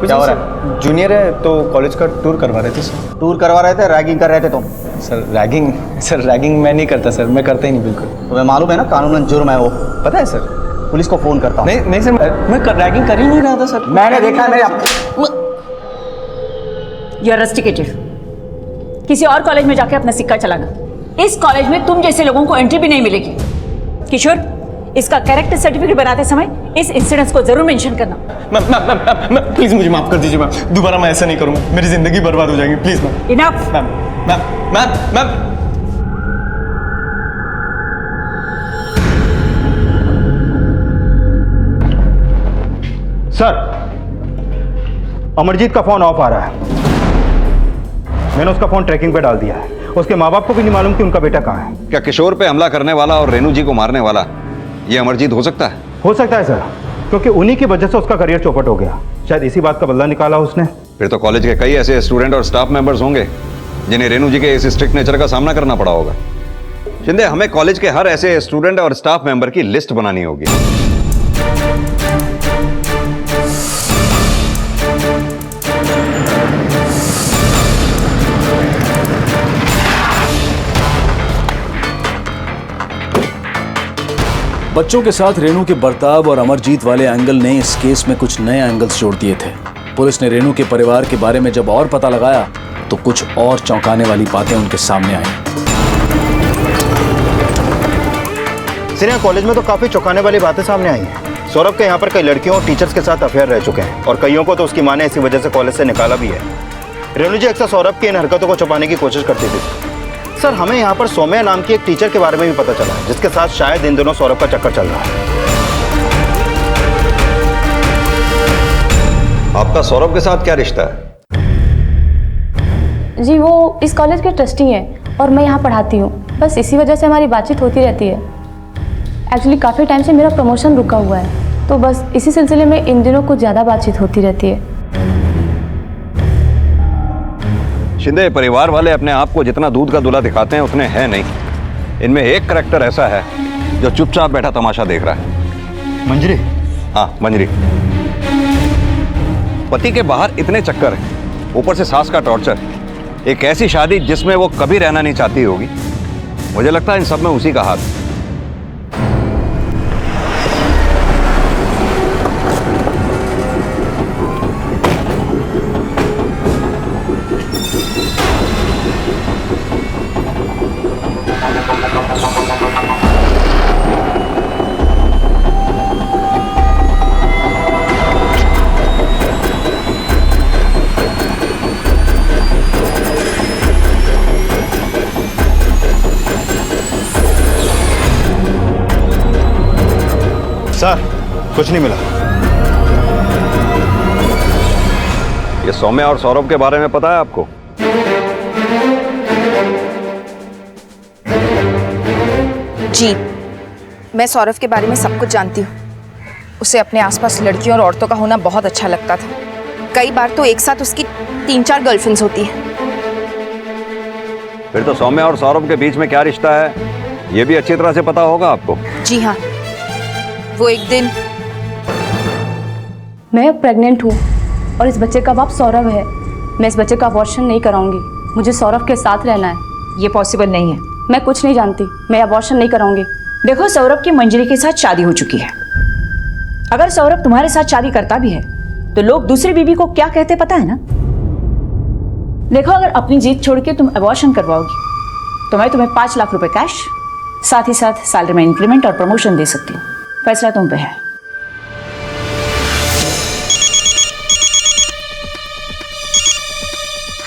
क्या हो रहा है? जूनियर है तो कॉलेज का टूर करवा रहे थे सर। टूर करवा रहे थे, रैगिंग कर रहे थे तुम? सर रैगिंग मैं नहीं करता सर, मैं करता ही नहीं बिल्कुल। तुम्हें मालूम है ना कानूनन जुर्म है वो, पता है सर? पुलिस को फोन करता हूँ। नहीं सर, मैं रैगिंग कर ही नहीं रहा था सर। मैंने देखा है, यू आर रस्टिकेटेड। किसी और कॉलेज में जाके अपना सिक्का चलाना। इस कॉलेज में तुम जैसे लोगों को एंट्री भी नहीं मिलेगी। किशोर, इसका कैरेक्टर सर्टिफिकेट बनाते समय इस इंसिडेंस को जरूर मेंशन करना। मैम प्लीज मुझे माफ कर दीजिए मैम, दोबारा मैं ऐसा नहीं करूंगा, मेरी जिंदगी बर्बाद हो जाएगी, please ma'am. Enough. Ma'am sir, Amarjeet का फोन ऑफ आ रहा है। मैंने उसका फोन ट्रैकिंग पे डाल दिया है। उसके माँ बाप को भी नहीं मालूम कि उनका बेटा कहाँ है। क्या किशोर पे हमला करने वाला और रेनू जी को मारने वाला ये अमरजीत हो सकता है? हो सकता है सर, क्योंकि उन्हीं की वजह से उसका करियर चौपट हो गया। शायद इसी बात का बदला निकाला उसने। फिर तो कॉलेज के कई ऐसे स्टूडेंट और स्टाफ मेंबर्स होंगे जिन्हें रेनू जी के इस स्ट्रिक्ट नेचर का सामना करना पड़ा होगा। शिंदे, हमें कॉलेज के हर ऐसे स्टूडेंट और स्टाफ मेंबर की लिस्ट बनानी होगी। बच्चों के साथ रेनू के बर्ताव और अमरजीत वाले एंगल ने इस केस में कुछ नए एंगल्स जोड़ दिए थे। पुलिस ने रेनू के परिवार के बारे में जब और पता लगाया तो कुछ और चौंकाने वाली बातें उनके सामने आई। सर, यहाँ कॉलेज में तो काफी चौंकाने वाली बातें सामने आई हैं। सौरभ के यहाँ पर कई लड़कियों और टीचर्स के साथ अफेयर रह चुके हैं और कईयों को तो उसकी मां ने इसी वजह से कॉलेज से निकाला भी है। रेनू जी अक्सर सौरभ की इन हरकतों को छुपाने की कोशिश करती थी। सर, हमें यहाँ पर सौम्या नाम की एक टीचर के बारे में भी पता चला है जिसके साथ शायद इन दिनों सौरभ का चक्कर चल रहा है। आपका सौरभ के साथ क्या रिश्ता है? जी, वो इस कॉलेज के ट्रस्टी हैं और मैं यहाँ पढ़ाती हूँ। बस इसी वजह से हमारी बातचीत होती रहती है। एक्चुअली काफ़ी टाइम से मेरा प्रमोशन रुका हुआ है, तो बस इसी सिलसिले में इन दिनों कुछ ज़्यादा बातचीत होती रहती है। शिंदे, परिवार वाले अपने आप को जितना दूध का दूल्हा दिखाते हैं उतने हैं नहीं। इनमें एक करैक्टर ऐसा है जो चुपचाप बैठा तमाशा देख रहा है। मंजरी? हाँ, मंजरी। पति के बाहर इतने चक्कर हैं, ऊपर से सास का टॉर्चर, एक ऐसी शादी जिसमें वो कभी रहना नहीं चाहती होगी। मुझे लगता है इन सब में उसी का हाथ है। सर, कुछ नहीं मिला। ये सौम्या और सौरभ के बारे में पता है आपको? जी, मैं सौरभ के बारे में सब कुछ जानती हूँ। उसे अपने आसपास लड़कियों और औरतों का होना बहुत अच्छा लगता था। कई बार तो एक साथ उसकी 3-4 गर्लफ्रेंड्स होती हैं। फिर तो सौम्या और सौरभ के बीच में क्या रिश्ता है ये भी अच्छी तरह से पता होगा आपको। जी हाँ, वो एक दिन। मैं प्रेग्नेंट हूँ और इस बच्चे का बाप सौरभ है। मैं इस बच्चे का अबॉर्शन नहीं कराऊंगी। मुझे सौरभ के साथ रहना है। ये पॉसिबल नहीं है। मैं कुछ नहीं जानती, मैं अबॉर्शन नहीं कराऊंगी। देखो, सौरभ की मंजरी के साथ शादी हो चुकी है। अगर सौरभ तुम्हारे साथ शादी करता भी है तो लोग दूसरी बीवी को क्या कहते पता है ना। देखो, अगर अपनी जीत छोड़ के तुम अबॉर्शन करवाओगी तो मैं तुम्हें 5 लाख रुपए कैश, साथ ही साथ सैलरी में इंक्रीमेंट और प्रमोशन दे सकती हूँ। फैसला तुम पे है।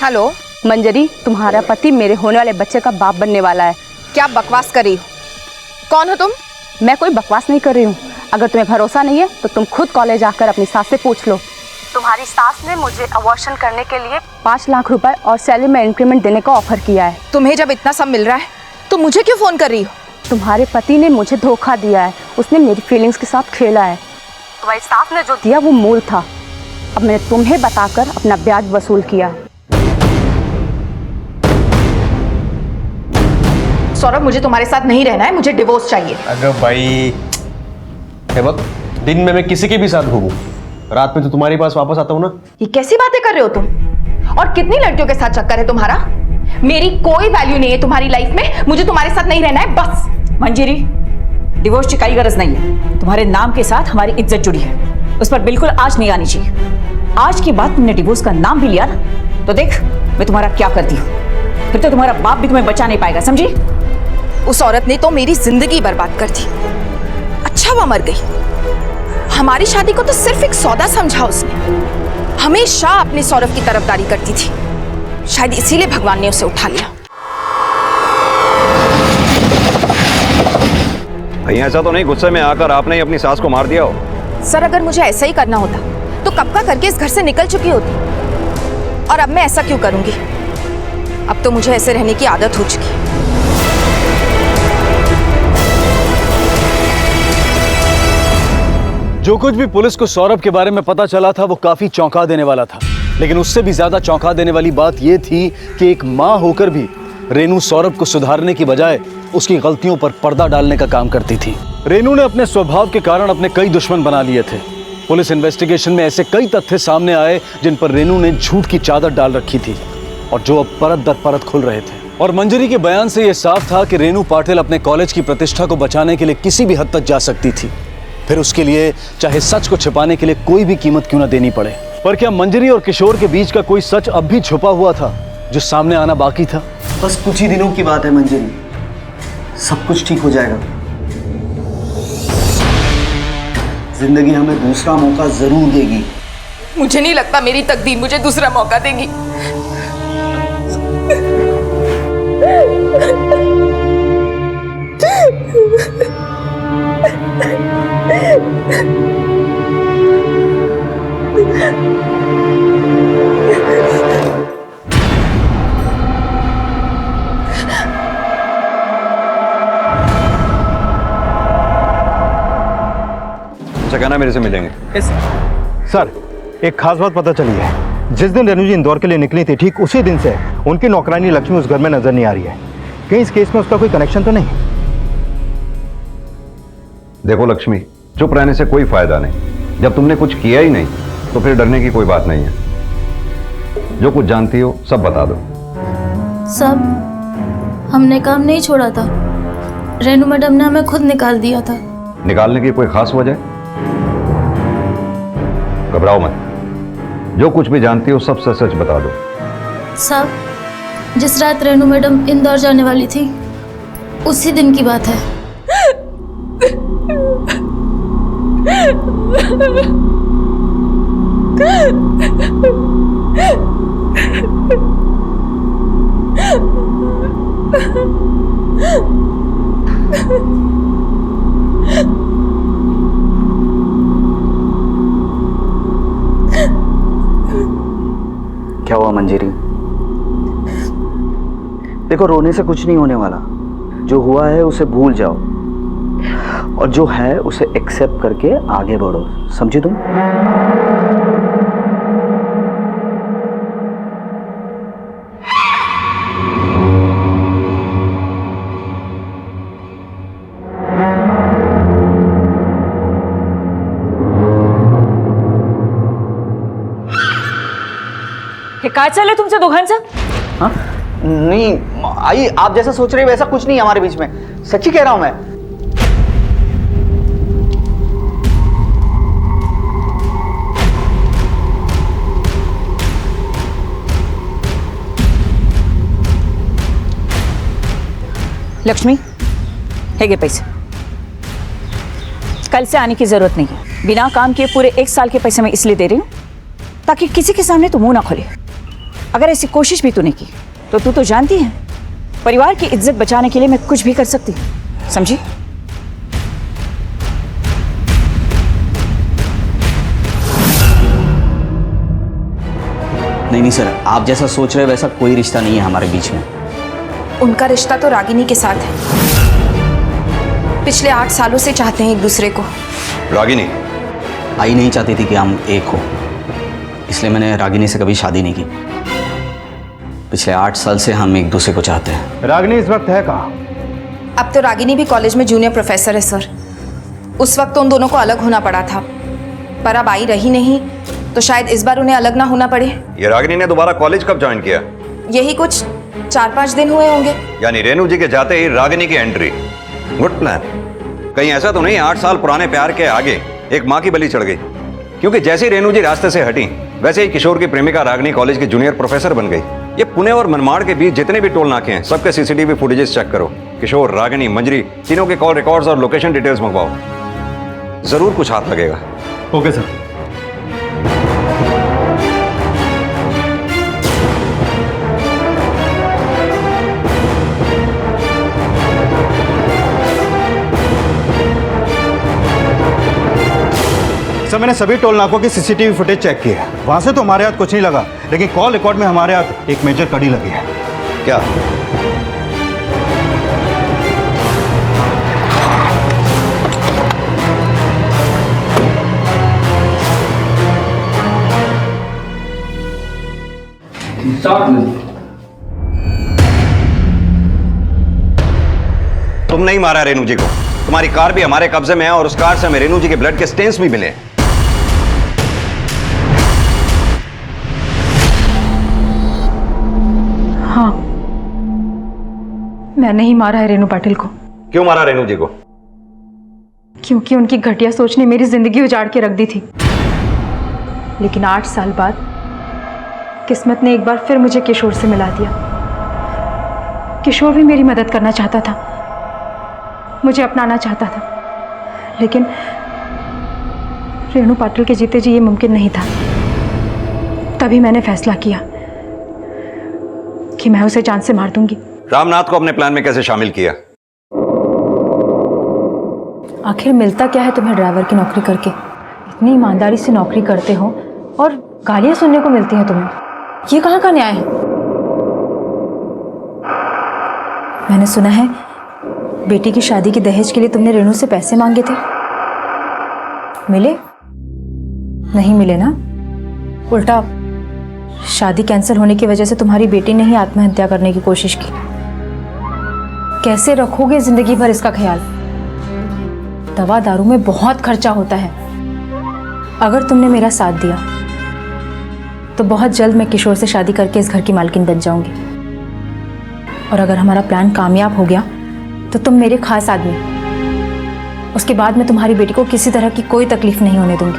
हेलो मंजरी, तुम्हारा पति मेरे होने वाले बच्चे का बाप बनने वाला है। क्या बकवास कर रही हो? कौन हो तुम? मैं कोई बकवास नहीं कर रही हूँ। अगर तुम्हें भरोसा नहीं है तो तुम खुद कॉलेज आकर अपनी सास से पूछ लो। तुम्हारी सास ने मुझे अबॉर्शन करने के लिए 5 लाख रुपए और सैलरी में इंक्रीमेंट देने का ऑफर किया है। तुम्हें जब इतना सब मिल रहा है तो मुझे क्यों फोन कर रही हो? तुम्हारे पति ने मुझे धोखा दिया है। उसने मेरी फीलिंग्स के साथ खेला है। तुम्हारी सास ने जो दिया वो मूल था। अब मैंने तुम्हें बताकर अपना ब्याज वसूल किया है। सौरभ, मुझे तुम्हारे साथ नहीं रहना है। मुझे डिवोर्स चाहिए। अगर भाई वक्त दिन में मैं किसी के भी साथ घूमूं, रात में तो तुम्हारे पास वापस आता हूँ ना। ये कैसी बातें कर रहे हो तुम? और कितनी लड़कियों के साथ चक्कर है तुम्हारा? मेरी कोई वैल्यू नहीं है तुम्हारी लाइफ में, मुझे तुम्हारे साथ नहीं रहना है बस। मंजरी, डिवोर्स की कोई गरज नहीं है। तुम्हारे नाम के साथ हमारी इज्जत जुड़ी है, उस पर बिल्कुल आँच नहीं आनी चाहिए। आज की बात तुमने डिवोर्स का नाम भी लिया ना, तो देख मैं तुम्हारा क्या करती हूँ। फिर तो तुम्हारा बाप भी तुम्हें बचा नहीं पाएगा, समझी? उस औरत ने तो मेरी जिंदगी बर्बाद कर दी। अच्छा वो मर गई। हमारी शादी को तो सिर्फ एक सौदा समझा उसने। हमेशा अपने सौरभ की तरफदारी करती थी, शायद इसीलिए भगवान ने उसे उठा लिया। कहीं ऐसा तो नहीं गुस्से में आकर आपने ही अपनी सास को मार दिया हो? सर अगर मुझे ऐसा ही करना होता तो कब का करके इस घर से निकल चुकी होती, और अब मैं ऐसा क्यों करूंगी? अब तो मुझे ऐसे रहने की आदत हो चुकी है। जो कुछ भी पुलिस को सौरभ के बारे में पता चला था वो काफी चौंका देने वाला था, लेकिन उससे भी ज्यादा चौंका देने वाली बात यह थी कि एक मां होकर भी रेनू सौरभ को सुधारने की बजाय उसकी गलतियों पर पर्दा डालने का काम करती थी। रेनू ने अपने स्वभाव के कारण अपने कई दुश्मन बना लिए थे। पुलिस इन्वेस्टिगेशन में ऐसे कई तथ्य सामने आए जिन पर रेनू ने झूठ की चादर डाल रखी थी और जो अब परत दर परत खुल रहे थे। और मंजरी के बयान से यह साफ था कि रेनू पाटिल अपने कॉलेज की प्रतिष्ठा को बचाने के लिए किसी भी हद तक जा सकती थी, फिर उसके लिए चाहे सच को छिपाने के लिए कोई भी कीमत क्यों न देनी पड़े। पर क्या मंजरी और किशोर के बीच का कोई सच अब भी छुपा हुआ था जो सामने आना बाकी था? बस कुछ ही दिनों की बात है मंजरी, सब कुछ ठीक हो जाएगा। जिंदगी हमें दूसरा मौका जरूर देगी। मुझे नहीं लगता मेरी तकदीर मुझे दूसरा मौका देगी। अच्छा कहना मेरे से मिलेंगे। सर एक खास बात पता चली है, जिस दिन रेनू जी इंदौर के लिए निकली थी ठीक उसी दिन से उनकी नौकरानी लक्ष्मी उस घर में नजर नहीं आ रही है। कहीं इस केस में उसका कोई कनेक्शन तो नहीं? देखो लक्ष्मी, चुप रहने से कोई फायदा नहीं। जब तुमने कुछ किया ही नहीं तो फिर डरने की कोई बात नहीं है। जो कुछ जानती हो सब बता दो। सब हमने काम नहीं छोड़ा था, रेनू मैडम ने हमें खुद निकाल दिया था। निकालने की कोई खास वजह? घबराओ मत, जो कुछ भी जानती हो सब सच सच बता दो। सब जिस रात रेनू मैडम इंदौर जाने वाली थी उसी दिन की बात है। क्या हुआ मंजरी? देखो रोने से कुछ नहीं होने वाला। जो हुआ है उसे भूल जाओ और जो है उसे एक्सेप्ट करके आगे बढ़ो, समझी तुम? काय चाललंय तुमच्या दोघांचं? हाँ? नहीं आई, आप जैसा सोच रहे हो वैसा कुछ नहीं है हमारे बीच में, सच्ची कह रहा हूं मैं। लक्ष्मी, है ये पैसे। कल से आने की जरूरत नहीं है। बिना काम किए पूरे 1 साल के पैसे मैं इसलिए दे रही हूं ताकि किसी के सामने तू मुंह ना खोले। अगर ऐसी कोशिश भी तूने की तो तू तो जानती है परिवार की इज्जत बचाने के लिए मैं कुछ भी कर सकती हूँ, समझी? नहीं सर, आप जैसा सोच रहे हो वैसा कोई रिश्ता नहीं है हमारे बीच में। उनका रिश्ता तो रागिनी के साथ है। पिछले 8 सालों से चाहते हैं एक दूसरे को। रागिनी आई नहीं चाहती थी कि हम एक हो, इसलिए मैंने रागिनी से कभी शादी नहीं की। पिछले 8 साल से हम एक दूसरे को चाहते हैं। रागिनी इस वक्त है कहाँ? अब तो रागिनी भी कॉलेज में जूनियर प्रोफेसर है सर। उस वक्त तो उन दोनों को अलग होना पड़ा था, पर अब आई रही नहीं तो शायद इस बार उन्हें अलग ना होना पड़े। ये रागिनी ने दोबारा कॉलेज कब ज्वाइन किया? यही कुछ 4-5 दिन हुए होंगे। यानी रेनू जी के जाते ही रागिनी की एंट्री। Good plan. कहीं ऐसा तो नहीं 8 साल पुराने प्यार के आगे एक माँ की बलि चढ़ गई? क्योंकि जैसे ही रेनू जी रास्ते से हटी वैसे ही किशोर की प्रेमिका रागिनी कॉलेज की जूनियर प्रोफेसर बन गई। ये पुणे और मनमाड़ के बीच जितने भी टोल नाके हैं सबके सीसीटीवी फुटेजेस चेक करो। किशोर, रागिनी, मंजरी तीनों के कॉल रिकॉर्ड्स और लोकेशन डिटेल्स मंगवाओ। जरूर कुछ हाथ लगेगा। Okay sir. सर मैंने सभी टोल नाकों की सीसीटीवी फुटेज चेक की है। वहां से तो हमारे हाथ कुछ नहीं लगा, लेकिन कॉल रिकॉर्ड में हमारे हाथ एक मेजर कड़ी लगी है। क्या? तुम नहीं मारा रेनू जी को। तुम्हारी कार भी हमारे कब्जे में है और उस कार से हमें रेनू जी के ब्लड के स्टेन्स भी मिले। हाँ, मैंने ही मारा है रेनू पाटिल को। क्यों मारा रेनू जी को? क्योंकि उनकी घटिया सोच ने मेरी जिंदगी उजाड़ के रख दी थी। लेकिन 8 साल बाद किस्मत ने एक बार फिर मुझे किशोर से मिला दिया। किशोर भी मेरी मदद करना चाहता था, मुझे अपनाना चाहता था, लेकिन रेनू पाटिल के जीते जी ये मुमकिन नहीं था। तभी मैंने फैसला किया कि मैं उसे जान से मार दूंगी। रामनाथ को अपने प्लान में कैसे शामिल किया? आखिर मिलता क्या है तुम्हें ड्राइवर की नौकरी करके? इतनी ईमानदारी से नौकरी करते हो और गालियां सुनने को मिलती हैं तुम्हें। ये कहाँ का न्याय है? मैंने सुना है बेटी की शादी की दहेज के लिए तुमने रेनू से पैसे मांगे थे। मिले? नहीं मिले ना? उल्टा शादी कैंसिल होने की वजह से तुम्हारी बेटी ने ही आत्महत्या करने की कोशिश की। कैसे रखोगे जिंदगी भर इसका ख्याल? दवा दारू में बहुत खर्चा होता है। अगर तुमने मेरा साथ दिया तो बहुत जल्द मैं किशोर से शादी करके इस घर की मालकिन बन जाऊंगी। और अगर हमारा प्लान कामयाब हो गया तो तुम मेरे खास आदमी। उसके बाद मैं तुम्हारी बेटी को किसी तरह की कोई तकलीफ नहीं होने दूंगी।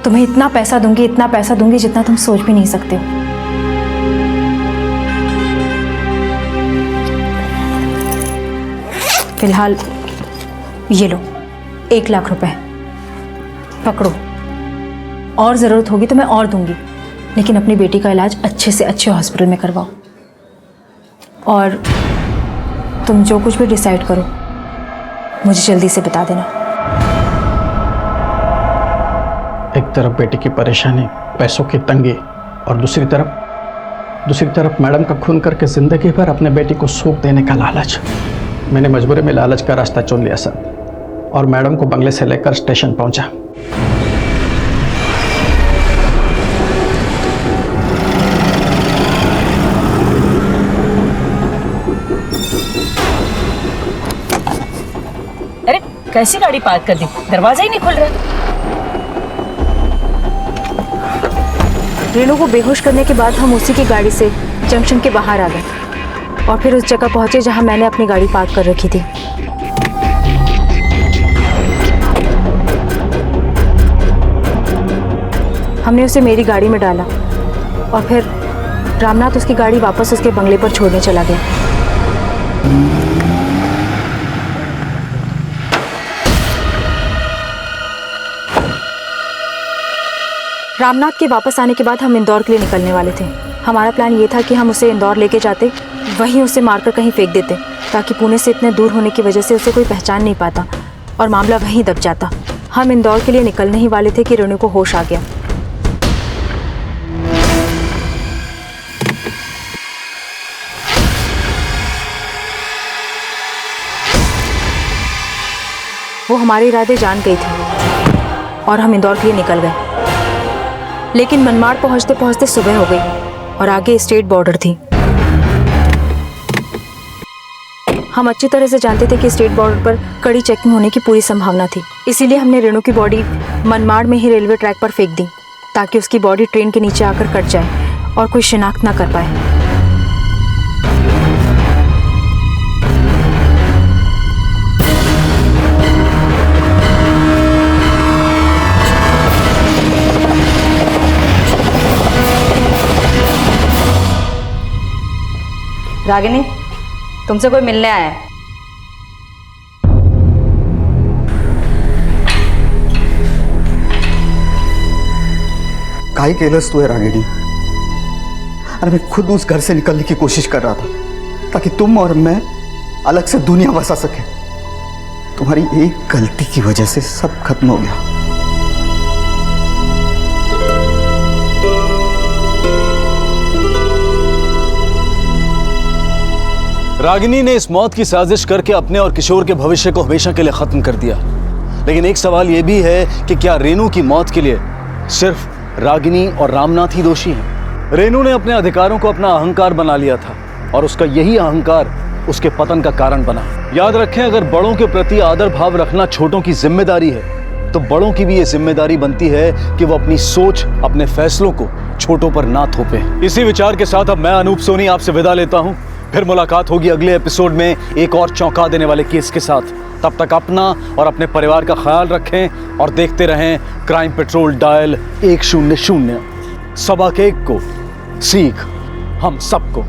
तुम्हें इतना पैसा दूंगी जितना तुम सोच भी नहीं सकते हो। फिलहाल ये लो 1 लाख रुपए, पकड़ो। और ज़रूरत होगी तो मैं और दूंगी, लेकिन अपनी बेटी का इलाज अच्छे से अच्छे हॉस्पिटल में करवाओ। और तुम जो कुछ भी डिसाइड करो मुझे जल्दी से बता देना। एक तरफ बेटी की परेशानी, पैसों की तंगी, और दूसरी तरफ मैडम का खून करके जिंदगी भर अपने बेटी को सुख देने का लालच। मैंने मजबूरी में लालच का रास्ता चुन लिया सर, और मैडम को बंगले से लेकर स्टेशन पहुंचा। अरे कैसी गाड़ी पार्क कर दी, दरवाजा ही नहीं खुल रहा। रेनू को बेहोश करने के बाद हम उसी की गाड़ी से जंक्शन के बाहर आ गए और फिर उस जगह पहुंचे जहां मैंने अपनी गाड़ी पार्क कर रखी थी। हमने उसे मेरी गाड़ी में डाला और फिर रामनाथ उसकी गाड़ी वापस उसके बंगले पर छोड़ने चला गया। रामनाथ के वापस आने के बाद हम इंदौर के लिए निकलने वाले थे। हमारा प्लान ये था कि हम उसे इंदौर लेके जाते, वहीं उसे मारकर कहीं फेंक देते, ताकि पुणे से इतने दूर होने की वजह से उसे कोई पहचान नहीं पाता और मामला वहीं दब जाता। हम इंदौर के लिए निकलने ही वाले थे कि रेनू को होश आ गया। वो हमारे इरादे जान गई थी और हम इंदौर के लिए निकल गए। लेकिन मनमाड़ पहुंचते पहुंचते सुबह हो गई और आगे स्टेट बॉर्डर थी। हम अच्छी तरह से जानते थे कि स्टेट बॉर्डर पर कड़ी चेकिंग होने की पूरी संभावना थी। इसीलिए हमने रेनू की बॉडी मनमाड़ में ही रेलवे ट्रैक पर फेंक दी, ताकि उसकी बॉडी ट्रेन के नीचे आकर कट जाए और कोई शिनाख्त ना कर पाए। रागिनी, तुमसे कोई मिलने आया है। काहे केलस तू है रागिनी? अरे मैं खुद उस घर से निकलने की कोशिश कर रहा था ताकि तुम और मैं अलग से दुनिया बसा सके। तुम्हारी एक गलती की वजह से सब खत्म हो गया। रागिनी ने इस मौत की साजिश करके अपने और किशोर के भविष्य को हमेशा के लिए खत्म कर दिया। लेकिन एक सवाल यह भी है कि क्या रेनू की मौत के लिए सिर्फ रागिनी और रामनाथ ही दोषी हैं? रेनू ने अपने अधिकारों को अपना अहंकार बना लिया था और उसका यही अहंकार उसके पतन का कारण बना। याद रखें, अगर बड़ों के प्रति आदर भाव रखना छोटों की जिम्मेदारी है तो बड़ों की भी ये जिम्मेदारी बनती है कि वो अपनी सोच, अपने फैसलों को छोटों पर ना थोपे। इसी विचार के साथ अब मैं अनूप सोनी आपसे विदा लेता हूं। फिर मुलाकात होगी अगले एपिसोड में एक और चौंका देने वाले केस के साथ। तब तक अपना और अपने परिवार का ख्याल रखें और देखते रहें क्राइम पेट्रोल डायल 100। सबक एक को सीख हम सबको।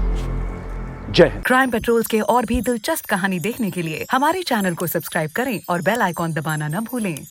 जय हिंद। क्राइम पेट्रोल्स के और भी दिलचस्प कहानी देखने के लिए हमारे चैनल को सब्सक्राइब करें और बेल आइकॉन दबाना न भूलें।